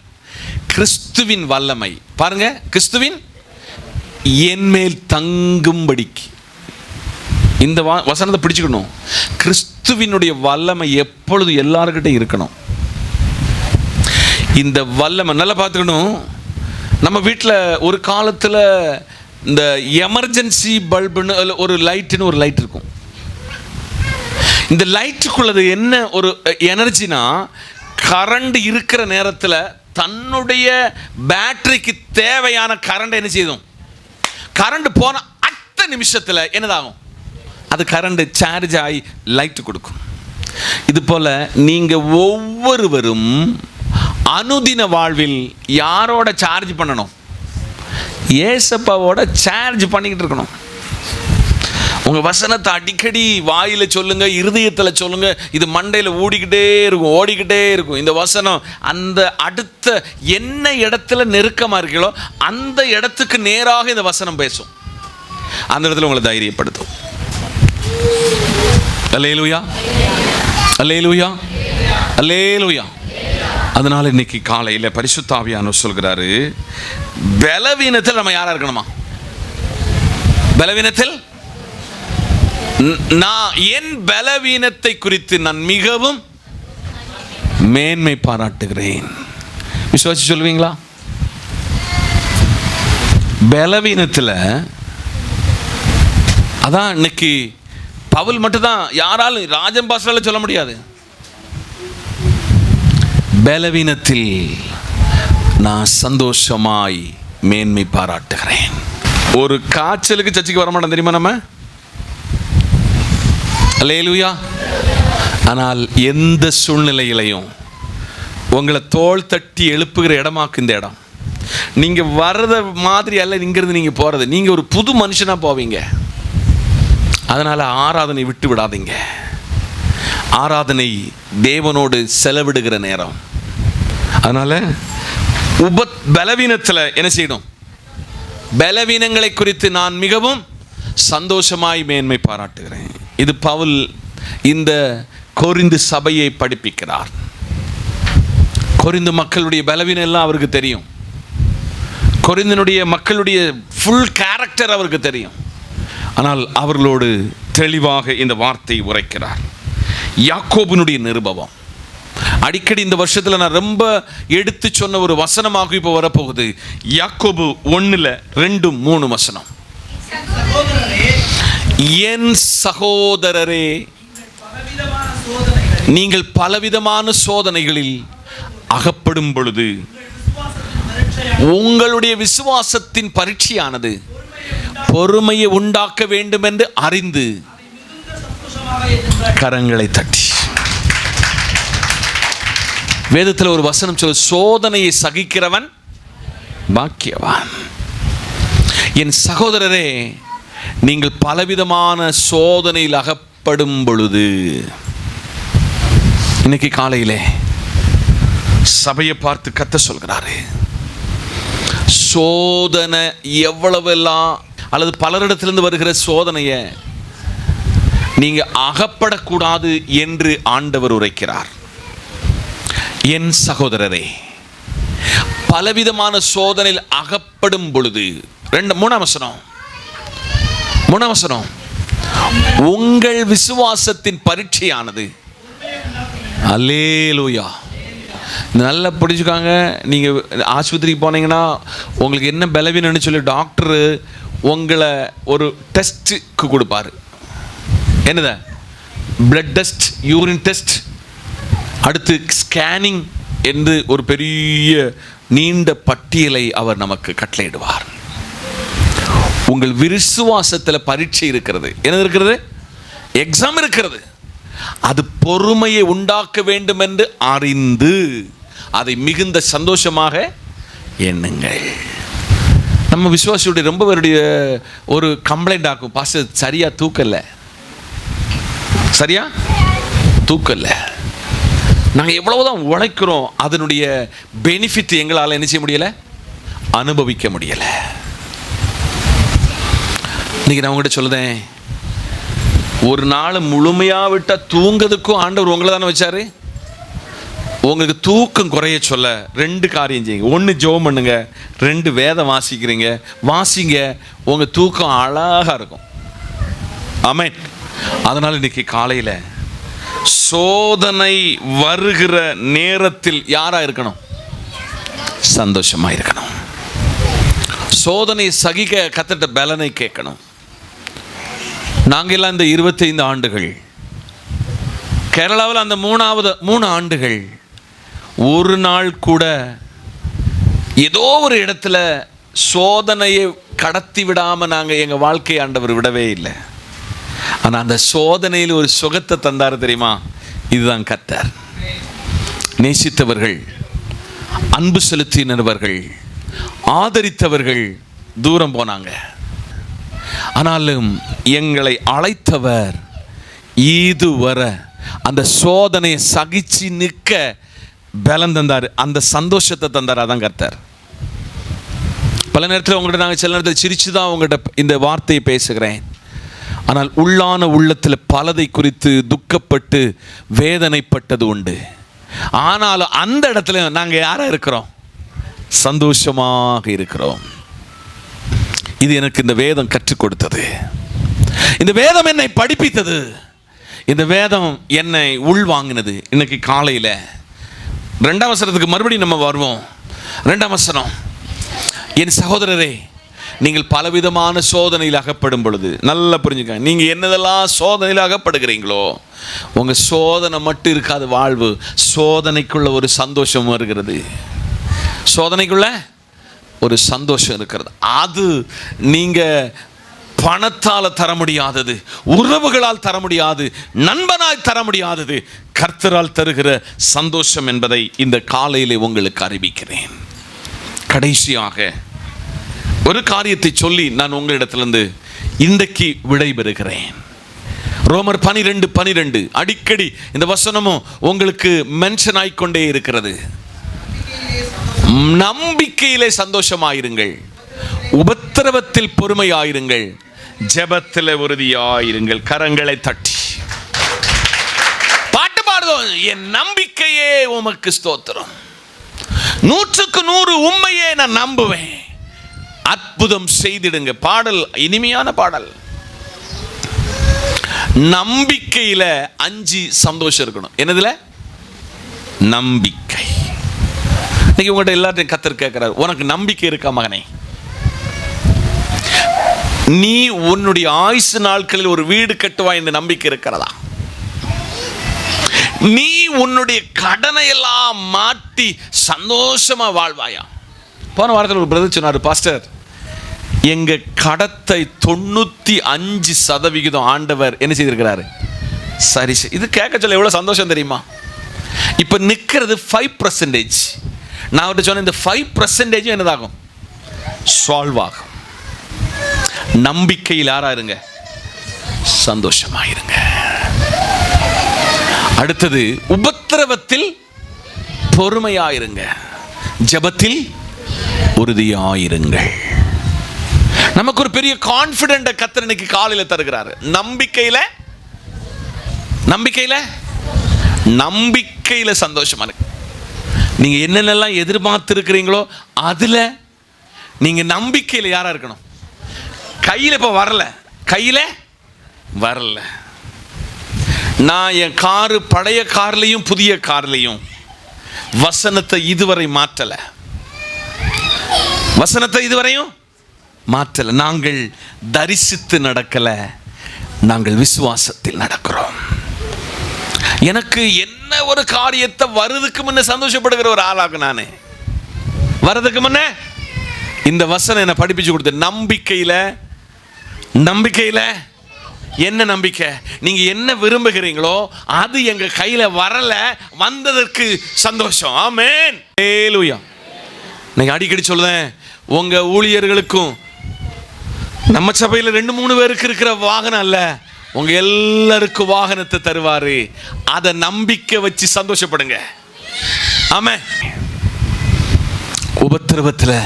கிறிஸ்துவின் வல்லமை, பாருங்க, கிறிஸ்துவின் என் மேல் தங்கும்படிக்கு, இந்த வசனத்தை பிடிச்சுக்கணும். கிறிஸ்துவினுடைய வல்லமை எப்பொழுது எல்லாருக்கிட்டையும் இருக்கணும். இந்த வல்லமை நல்லா பார்த்துக்கணும். நம்ம வீட்டில் ஒரு காலத்தில் இந்த எமர்ஜென்சி பல்புன்னு ஒரு லைட்டுன்னு ஒரு லைட் இருக்கும். இந்த லைட்டுக்குள்ளது என்ன ஒரு எனர்ஜினா, கரண்ட் இருக்கிற நேரத்தில் தன்னுடைய பேட்டரிக்கு தேவையான கரண்ட் என்ன செய்யும்? கரண்ட் போன அடுத்த நிமிஷத்தில் என்னதாகும்? அது கரண்ட் சார்ஜ் ஆகி லைட்டு கொடுக்கும். இது போல நீங்கள் ஒவ்வொருவரும் அனுதின வாழ்வில் யாரோட சார்ஜ் பண்ணணும்? ஏசப்பாவோட சார்ஜ் பண்ணிக்கிட்டு இருக்கணும். உங்கள் வசனத்தை அடிக்கடி வாயில் சொல்லுங்க, இருதயத்தில் சொல்லுங்க. இது மண்டையில் ஓடிக்கிட்டே இருக்கும் இந்த வசனம். அந்த அடுத்த என்ன இடத்துல நெருக்கமாக இருக்கீங்களோ அந்த இடத்துக்கு நேராக இந்த வசனம் பேசும். அந்த இடத்துல உங்களை தைரியப்படுத்தும். அல்லேலூயா, அல்லேலூயா, அல்லேலூயா. அதனால இன்னைக்கு காலையில் பரிசுத்த ஆவியானவர் சொல்கிறாரு, பலவீனத்தில் நம்ம யாரா இருக்கணுமா? பலவீனத்தில் நான் என் பலவீனத்தை குறித்து நான் மிகவும் மேன்மை பாராட்டுகிறேன். விசுவாசி சொல்லுவீங்களா? பலவீனத்தில் அதான் இன்னைக்கு பவுல் மட்டும்தான், யாராலும் ராஜன் பாஸ்டரால சொல்ல முடியாது. பலவீனத்தில் நான் சந்தோஷமாய் மேன்மை பாராட்டுகிறேன். ஒரு காய்ச்சலுக்கு சர்ச்சுக்கு வர மாட்டோம் தெரியுமா நம்ம? அல்லேலூயா. ஆனால் எந்த சூழ்நிலையிலையும் உங்களை தோள் தட்டி எழுப்புகிற இடமாக்கு இந்த இடம். நீங்கள் வர்றத மாதிரி அல்ல இங்கிருந்து நீங்கள் போகிறது. நீங்கள் ஒரு புது மனுஷனாக போவீங்க. அதனால் ஆராதனை விட்டு விடாதீங்க. ஆராதனை தேவனோடு செலவிடுகிற நேரம். அதனால் பலவீனத்தில் என்ன செய்யணும்? பலவீனங்களை குறித்து நான் மிகவும் சந்தோஷமாய் மேன்மை பாராட்டுகிறேன். இது பவுல் இந்த கொரிந்து சபையை படிப்பிக்கிறார். கொரிந்து மக்களுடைய பலவீனம் எல்லாம் அவருக்கு தெரியும். கொரிந்தினுடைய மக்களுடைய ஃபுல் கேரக்டர் அவருக்கு தெரியும். ஆனால் அவர்களோடு தெளிவாக இந்த வார்த்தை உரைக்கிறார். யாக்கோபினுடைய நிருபம் அடிக்கடி இந்த வருஷத்தில் நான் ரொம்ப எடுத்து சொன்ன ஒரு வசனமாக இப்போ வரப்போகுது. யாக்கோபு 1:2-3 வசனம். என் சகோதரரே, நீங்கள் பலவிதமான சோதனைகளில் அகப்படும் பொழுது உங்களுடைய விசுவாசத்தின் பரீட்சையானது பொறுமையை உண்டாக்க வேண்டும் என்று அறிந்து கரங்களை தட்டி. வேதத்தில் ஒரு வசனம் சொல்ல, சோதனையை சகிக்கிறவன் பாக்கியவான். என் சகோதரரே, நீங்கள் பலவிதமான சோதனையில் அகப்படும் பொழுது, இன்னைக்கு காலையிலே சபையை பார்த்து கத்த சொல்கிறாரு, சோதனை எவ்வளவெல்லாம், அல்லது பலரிடத்திலிருந்து வருகிற சோதனையை நீங்க அகப்படக்கூடாது என்று ஆண்டவர் உரைக்கிறார். என் சகோதரரே, பலவிதமான சோதனையில் அகப்படும் பொழுது, மூணாம் வசனம், உங்கள் விசுவாசத்தின் பரீட்சையானது, அல்லேலூயா, நல்லா பிடிச்சுக்காங்க. நீங்கள் ஆஸ்பத்திரிக்கு போனீங்கன்னா உங்களுக்கு என்ன பலவீனம்னு சொல்லி டாக்டரு உங்களை ஒரு டெஸ்ட்டுக்கு கொடுப்பார். என்னது? பிளட் டெஸ்ட், யூரின் டெஸ்ட், அடுத்து ஸ்கேனிங் என்று ஒரு பெரிய நீண்ட பட்டியலை அவர் நமக்கு கட்டளையிடுவார். உங்கள் விசுவாசத்தில் பரீட்சை இருக்கிறது. என்ன இருக்கிறது? எக்ஸாம் இருக்கிறது. அது பொறுமையை உண்டாக்க வேண்டும் என்று அறிந்து அதை மிகுந்த சந்தோஷமாக எண்ணுங்கள். நம்ம விசுவாசியுடைய ரொம்ப பேருடைய ஒரு கம்ப்ளைண்ட் ஆகும், பாஸ்டர் சரியா தூக்கல. நாங்கள் எவ்வளவுதான் உழைக்கிறோம், அதனுடைய பெனிஃபிட் எங்களால் என்ன செய்ய முடியல, அனுபவிக்க முடியல. இன்னைக்கு நான் உங்கள்கிட்ட சொல்லுதேன், ஒரு நாள் முழுமையாக விட்டால் தூங்கிறதுக்கும் ஆண்டவர் உங்களை தானே வச்சாரு. உங்களுக்கு தூக்கம் குறைய சொல்ல 2 காரியம் செய்யுங்க. 1 ஜெபம் பண்ணுங்க, 2 வேதம் வாசிங்க, உங்கள் தூக்கம் அழகாக இருக்கும். ஆமென். அதனால் இன்னைக்கு காலையில் சோதனை வருகிற நேரத்தில் யாராக இருக்கணும்? சந்தோஷமாக இருக்கணும். சோதனை சகிக்க கத்திட்ட பலனை கேட்கணும். நாங்கள் எல்லாம் இந்த 25 ஆண்டுகள், கேரளாவில் அந்த 3 ஆண்டுகள், ஒரு நாள் கூட ஏதோ ஒரு இடத்துல சோதனையை கடத்தி விடாமல் நாங்கள் எங்கள் வாழ்க்கை ஆண்டவர் விடவே இல்லை. ஆனால் அந்த சோதனையில் ஒரு சுகத்தை தந்தார் தெரியுமா? இதுதான் கர்த்தர். நேசித்தவர்கள், அன்பு செலுத்தினவர்கள், ஆதரித்தவர்கள் தூரம் போனாங்க. ஆனாலும் எங்களை அழைத்தவர் இதுவரை அந்த சோதனையை சகிச்சு நிற்க பலம் தந்தார், அந்த சந்தோஷத்தை தந்தார். அதான் கர்த்தர். பல நேரத்தில் உங்கள்கிட்ட நாங்கள் சில நேரத்தில் சிரிச்சு தான் உங்கள்கிட்ட இந்த வார்த்தையை பேசுகிறேன். ஆனால் உள்ளான உள்ளத்தில் பலதை குறித்து துக்கப்பட்டு வேதனைப்பட்டது உண்டு. ஆனாலும் அந்த இடத்துல நாங்கள் யாராக இருக்கிறோம்? சந்தோஷமாக இருக்கிறோம். இது எனக்கு இந்த வேதம் கற்றுக் கொடுத்தது. இந்த வேதம் என்னை படிப்பித்தது. இந்த வேதம் என்னை உள்வாங்கினது. இன்னைக்கு காலையில் 2ஆம் வசனத்துக்கு மறுபடியும் நம்ம வருவோம். 2ஆம் வசனம், என் சகோதரரே, நீங்கள் பலவிதமான சோதனையில் அகப்படும் பொழுது, நல்லா புரிஞ்சுக்க, நீங்கள் என்னதெல்லாம் சோதனையில் அகப்படுகிறீங்களோ, உங்கள் சோதனை மட்டும் இருக்காது வாழ்வு, சோதனைக்குள்ள ஒரு சந்தோஷம் வருகிறது. சோதனைக்குள்ள ஒரு சந்தோஷம் இருக்கிறது. அது நீங்கள் பணத்தால் தர முடியாதது, உறவுகளால் தர முடியாது, நண்பனாய் தர முடியாதது, கர்த்தரால் தருகிற சந்தோஷம் என்பதை இந்த காலையிலே உங்களுக்கு அறிவிக்கிறேன். கடைசியாக ஒரு காரியத்தை சொல்லி நான் உங்களிடத்திலிருந்து இன்றைக்கு விடைபெறுகிறேன். ரோமர் 12:12 அடிக்கடி இந்த வசனமும் உங்களுக்கு மென்ஷன் ஆகிக்கொண்டே இருக்கிறது. நம்பிக்கையிலே சந்தோஷமாயிருங்கள், உபத்திரவத்தில் பொறுமையாயிருங்கள், ஜெபத்தில் உறுதியாயிருங்கள். கரங்களை தட்டி பாட்டு பாடுவோம். என் நம்பிக்கையே உமக்கு ஸ்தோத்திரம், 100க்கு 100 உண்மையே நான் நம்புவேன், அற்புதம் செய்திடுங்க. பாடல், இனிமையான பாடல். நம்பிக்கையில 5 சந்தோஷம் இருக்கணும். என்னதுல? நம்பிக்கை. இன்னைக்கு உங்கள்கிட்ட எல்லாத்தையும் கர்த்தர் கேட்கிறார், உனக்கு நம்பிக்கை இருக்கா மகனே? நீ உன்னுடைய ஆயுசு நாட்களில் ஒரு வீடு கட்டுவாய் என்று நம்பிக்கை இருக்கிறதா? நீ உன்னுடைய கடனை எல்லாம் மாட்டி சந்தோஷமா வாழ்வாயா? போன வாரத்தில் ஒரு பிரதர் சொன்னார், பாஸ்டர், எங்க கடத்தை 95% ஆண்டவர் என்ன செய்திருக்கிறாரு, சரி. இது கேட்க சொல்ல எவ்வளவு சந்தோஷம் தெரியுமா? இப்ப நிக்கிறது 5%. நான் அவர்கிட்ட சொன்ன இந்த 5% என்னதாகும்? சால்வ் ஆகும். நம்பிக்கையில் யாரா இருங்க? சந்தோஷமாயிருங்க. அடுத்தது, உபத்திரவத்தில் பொறுமையாயிருங்க, ஜெபத்தில் உறுதியாயிருங்கள். நமக்கு ஒரு பெரிய கான்ஃபிடென்ட் கர்த்தர் இன்னைக்கு காலையில தருகிறாரு. நம்பிக்கையில சந்தோஷமா இருக்கு. நீங்க என்னென்னலாம் எதிர்பார்த்து இருக்கிறீங்களோ அதுல நீங்க நம்பிக்கையில யாரா இருக்கணும்? கையில இப்ப வரல. நான் என் காரு பழைய கார்லையும் புதிய கார்லையும் வசனத்தை இதுவரை மாற்றல. நாங்கள் தரிசித்து நடக்கல, நாங்கள் விசுவாசத்தில் நடக்கிறோம். எனக்கு என்ன ஒரு காரியத்தை வருதுக்கு முன்ன சந்தோஷப்படுகிற ஒரு ஆளாக நானே. வரதுக்கு முன்ன இந்த வசனம் என்ன படிப்பிச்சு கொடுத்து, நம்பிக்கையில என்ன நம்பிக்கை? நீங்க என்ன விரும்புகிறீங்களோ அது எங்க கையில வரல, வந்ததற்கு சந்தோஷம். ஆமென், ஹல்லேலூயா. நீங்க அடிக்கடி சொல்லுவேன், உங்க ஊழியர்களுக்கும் நம்ம சபையில் 2-3 பேருக்கு இருக்கிற வாகனம் அல்ல, உங்க எல்லாருக்கும் வாகனத்தை தருவாரு. அதை நம்பிக்கை வச்சு சந்தோஷப்படுங்க. ஆமென். உபத்திரவத்தில்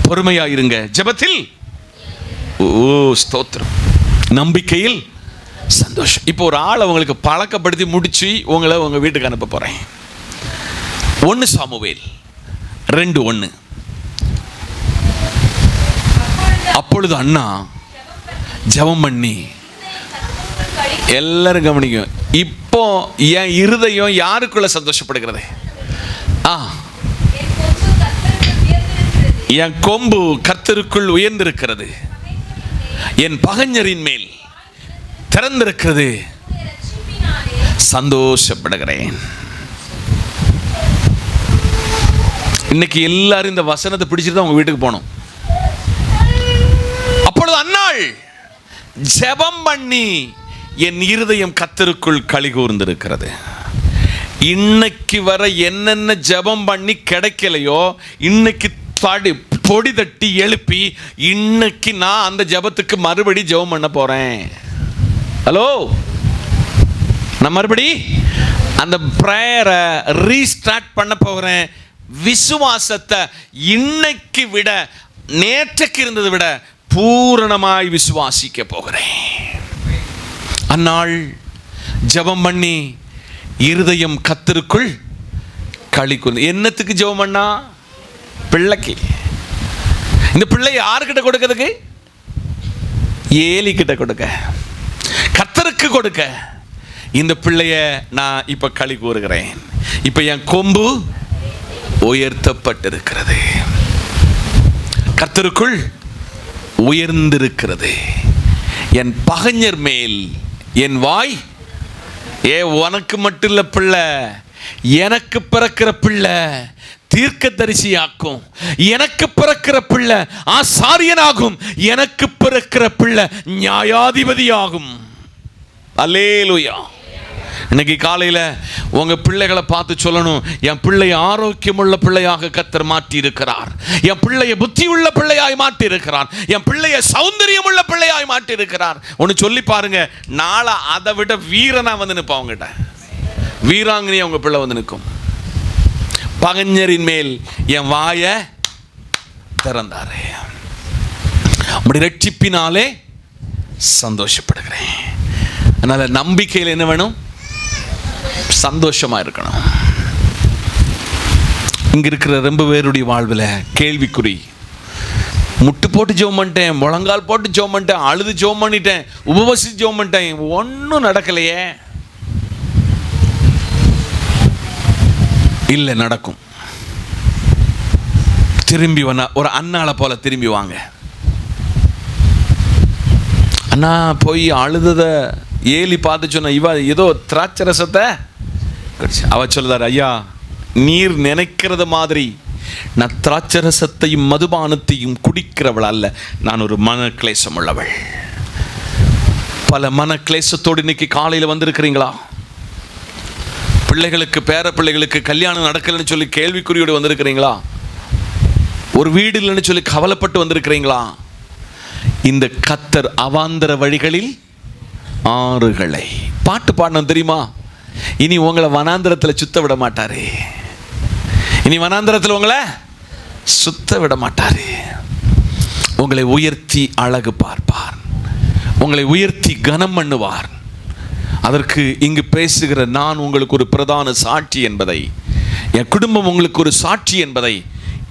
பொறுமையாயிருங்க, ஜெபத்தில் ஸ்தோத்திரம், நம்பிக்கையில் சந்தோஷம். இப்போ ஒரு ஆள் அவங்களுக்கு பழக்கப்படுத்தி முடிச்சு உங்களை உங்க வீட்டுக்கு அனுப்ப போறேன். 1 சாமுவேல் 2:1. அப்பொழுது அண்ணா ஜெபம் பண்ணி, எல்லாரும் கவனிக்கும், இப்போ என் இருதயம் யாருக்குள்ள சந்தோஷப்படுகிறது? என் கொம்பு கர்த்தருக்குள் உயர்ந்திருக்கிறது, என் பகைஞரின் மேல் திறந்திருக்கிறது, சந்தோஷப்படுகிறேன். இன்னைக்கு எல்லாரும் இந்த வசனத்தை பிடிச்சிட்டு அவங்க வீட்டுக்கு போகணும். அப்பொழுது அன்னாள் ஜெபம் பண்ணி, என் இருதயம் கர்த்தருக்குள் களி கூர்ந்திருக்கிறது. இன்னைக்கு வர என்னென்ன ஜெபம் பண்ணி கிடைக்கலையோ, இன்னைக்கு பொடி தட்டி எழுப்பி இன்னைக்கு நான் அந்த ஜெபத்துக்கு மறுபடி ஜெபம் பண்ண போறேன். ஹலோ, நான் மறுபடி அந்த பிரேயரை ரீஸ்டார்ட் பண்ண போகிறேன். விசுவாசத்தை இன்னைக்கு விட, நேற்றுக்கு இருந்ததை விட பூரணமாய் விசுவாசிக்க போகிறேன். அந்நாள் ஜெபம் பண்ணி இருதயம் கர்த்தருக்குள் களி கூர்ந்து. என்னத்துக்கு ஜெபம் பண்ணா? பிள்ளைக்கு. இந்த பிள்ளை யாருக்கிட்ட கொடுக்கிறதுக்கு? ஏலி கிட்ட கொடுக்க, கர்த்தருக்கு கொடுக்க. இந்த பிள்ளைய நான் இப்ப களி கூறுகிறேன். இப்ப என் கொம்பு உயர்த்தப்பட்டிருக்கிறது, கர்த்தருக்குள் உயர்ந்திருக்கிறது. என் பகைஞர் மேல் என் வாய், உனக்கு மட்டும் இல்ல பிள்ளை, எனக்கு பிறக்கிற பிள்ளை தீர்க்கதரிசியாக்கும், எனக்கு பிறக்கிற பிள்ளை ஆசாரியனாகும், எனக்கு பிறக்கிற பிள்ளை நியாயாதிபதியாகும். அல்லேலூயா. இன்னைக்கு காலையில் உங்க பிள்ளைகளை பார்த்து சொல்லணும், என் பிள்ளையை ஆரோக்கியமுள்ள பிள்ளையாக கர்த்தர் மாற்றி இருக்கிறார், என் பிள்ளையை புத்தி உள்ள பிள்ளையாய் மாற்றி இருக்கிறார், என் பிள்ளையை சௌந்தரியம் உள்ள பிள்ளையாய் மாற்றி இருக்கிறார். ஒன்று சொல்லி பாருங்க, நாளை அதை விட வீரனா வந்து நிற்பா அவங்ககிட்ட, வீராங்கனியா உங்க பிள்ளை வந்து நிற்கும். பகைஞரின் மேல் என் வாய திறந்தாரே, உம்முடைய ரட்சிப்பினாலே சந்தோஷப்படுகிறேன். அதனால நம்பிக்கையில் என்ன வேணும்? சந்தோஷமா இருக்கணும். இங்க இருக்கிற ரொம்ப பேருடைய வாழ்வில் கேள்விக்குறி. முட்டு போட்டு ஜெபம் பண்ணிட்டேன், முழங்கால் போட்டு ஜெபம் பண்ணிட்டேன், அழுது ஜெபம் பண்ணிட்டேன், உபவாசி ஜெபம் பண்ணிட்டேன், ஒன்றும் நடக்கலையே. இல்லை, நடக்கும். திரும்பி ஒரு அண்ணாளை போல திரும்பி வாங்க. அண்ணா போய் அழுதத ஏலி பார்த்து சொன்ன, இவ ஏதோ திராட்சை ரசத்தை அவ சொல்லுதாரு, ஐயா நீர் நினைக்கிறது மாதிரி நான் திராட்சை ரசத்தையும் மதுபானத்தையும் குடிக்கிறவள் அல்ல, நான் ஒரு மன கிளேசம் உள்ளவள். பல மன கிளேசத்தோடு இன்னைக்கு காலையில் வந்திருக்கிறீங்களா? பிள்ளைகளுக்கு, பேர பிள்ளைகளுக்கு கல்யாணம் நடக்கலன்னு சொல்லி கேள்விக்குறியோடு வந்திருக்கிறீங்களா? ஒரு வீடு இல்லைன்னு சொல்லி கவலைப்பட்டு வந்திருக்கிறீங்களா? இந்த கர்த்தர் அவாந்தர வழிகளில் ஆறுகளை, பாட்டு பாடணும் தெரியுமா? இனி உங்களை வனாந்தரத்தில் சுத்த விட மாட்டாரு. இனி வனாந்தரத்தில் உங்களை சுத்த விட மாட்டாரு. உங்களை உயர்த்தி அழகு பார்ப்பார், உங்களை உயர்த்தி கனம் பண்ணுவார். அதற்கு இங்கு பேசுகிற நான் உங்களுக்கு ஒரு பிரதான சாட்சி என்பதை, என் குடும்பம் உங்களுக்கு ஒரு சாட்சி என்பதை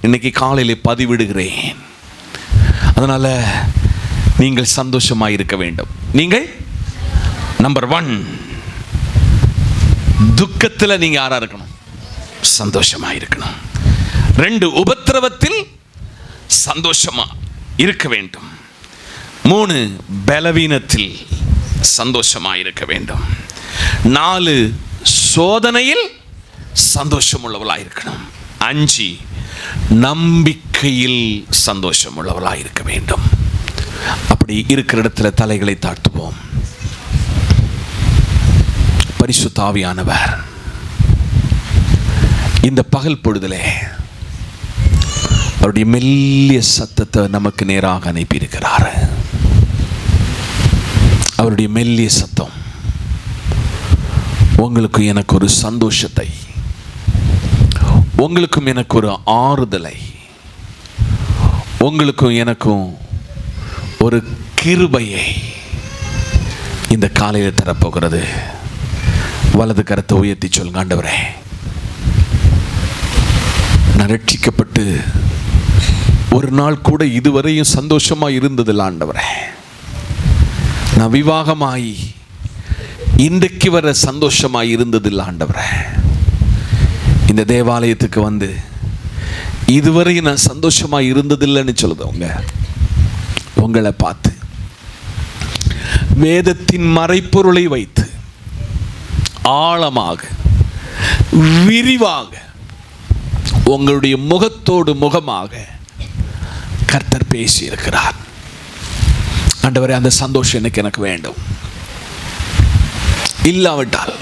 இன்னைக்கு காலையிலே பதிவிடுகிறேன். அதனால நீங்கள் சந்தோஷமாக இருக்க வேண்டும். நீங்கள் நம்பர் 1, துக்கத்தில் நீங்க யாரா இருக்கணும்? சந்தோஷமா இருக்கணும். 2, உபத்திரவத்தில் சந்தோஷமா இருக்க வேண்டும். 3, பலவீனத்தில் சந்தோஷமா இருக்க வேண்டும். 4, சோதனையில் சந்தோஷம் உள்ளவளாக இருக்கணும். 5, நம்பிக்கையில் சந்தோஷம் உள்ளவளாக இருக்க வேண்டும். அப்படி இருக்கிற இடத்துல தலைகளை தாழ்த்துவோம். பரிசுத்த ஆவியானவர் இந்த பகல் பொழுதிலே அவருடைய மெல்லிய சத்தத்தை நமக்கு நேராக அனுப்பியிருக்கிறார். அவருடைய மெல்லிய சத்தம் உங்களுக்கும் எனக்கு ஒரு சந்தோஷத்தை, உங்களுக்கும் எனக்கு ஒரு ஆறுதலை, உங்களுக்கும் எனக்கும் ஒரு கிருபையை இந்த காலையில் தரப்போகிறது. வலது கரத்தை உயர்த்தி சொல்லுங்க, ஆண்டவரே, நான் ரட்சிக்கப்பட்டு ஒரு நாள் கூட இதுவரையும் சந்தோஷமா இருந்ததில்லை ஆண்டவரே. நான் விவாகமாகி இன்றைக்கு வர சந்தோஷமாய் இருந்ததில்லை ஆண்டவரே. இந்த தேவாலயத்துக்கு வந்து இதுவரையும் நான் சந்தோஷமா இருந்ததில்லைன்னு சொல்லுதவங்க உங்களை பார்த்து வேதத்தின் மறைப்பொருளை வைத்து ஆழமாக விரிவாக உங்களுடைய முகத்தோடு முகமாக கர்த்தர் பேசி இருக்கிறார். ஆண்டவரே, அந்த சந்தோஷம் எனக்கு வேண்டும். இல்லாவிட்டால்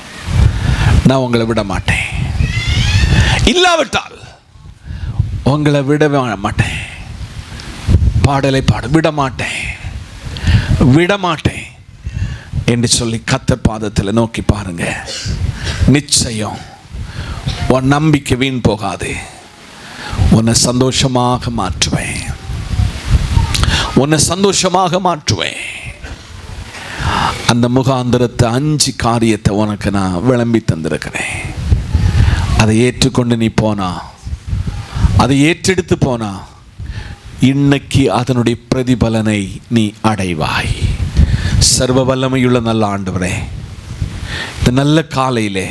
நான் உங்களை விட மாட்டேன். இல்லாவிட்டால் உங்களை விட மாட்டேன். பாடலை பாட விட மாட்டேன், விட மாட்டேன் என்று சொல்லி கர்த்தர் பாதத்தில் நோக்கி பாருங்க. நிச்சயம் உன் நம்பிக்கை வீண் போகாது. உன்னை சந்தோஷமாக மாற்றுவேன், உன்னை சந்தோஷமாக மாற்றுவேன். அந்த முகாந்திரத்தை 5 காரியத்தை உனக்கு நான் விளம்பி தந்திருக்கிறேன். அதை ஏற்றுக்கொண்டு நீ போனா, அதை ஏற்றெடுத்து போனா, இன்னைக்கு அதனுடைய பிரதிபலனை நீ அடைவாய். சர்வ வல்லமையுள்ள நல்ல ஆண்டவரே, இந்த நல்ல காலையிலே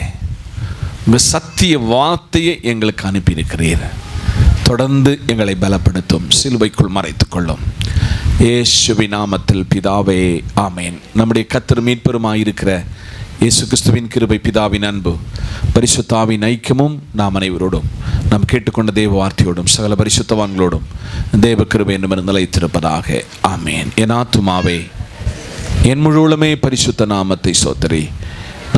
உங்கள் சத்திய வார்த்தையை எங்களுக்கு அனுப்பியிருக்கிறீர். தொடர்ந்து எங்களை பலப்படுத்தும், சிலுவைக்குள் மறைத்துக் கொள்ளும். இயேசுவின் நாமத்தில் பிதாவே, ஆமேன். நம்முடைய கர்த்தர் மீட்பெருமாயிருக்கிற இயேசு கிறிஸ்துவின் கிருபை, பிதாவின் அன்பு, பரிசுத்த ஆவியின் ஐக்கியமும் நாம் அனைவரோடும், நாம் கேட்டுக்கொண்ட தேவ வார்த்தையோடும் சகல பரிசுத்தவான்களோடும் தேவ கிருபை என்னும் நிலைத்திருப்பதாக. ஆமேன். என் ஆத்துமாவே என் முழுவலுமே பரிசுத்த நாமத்தை ஸ்தோத்திரி.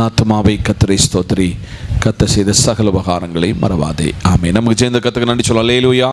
ஆத்துமாவை கர்த்தரை ஸ்தோத்திரி. கர்த்தர் செய்த சகல உபகாரங்களை மறவாதே. ஆமேன். நமக்கு சேர்ந்த கர்த்தருக்கு நன்றி சொல்ல. அல்லேலூயா.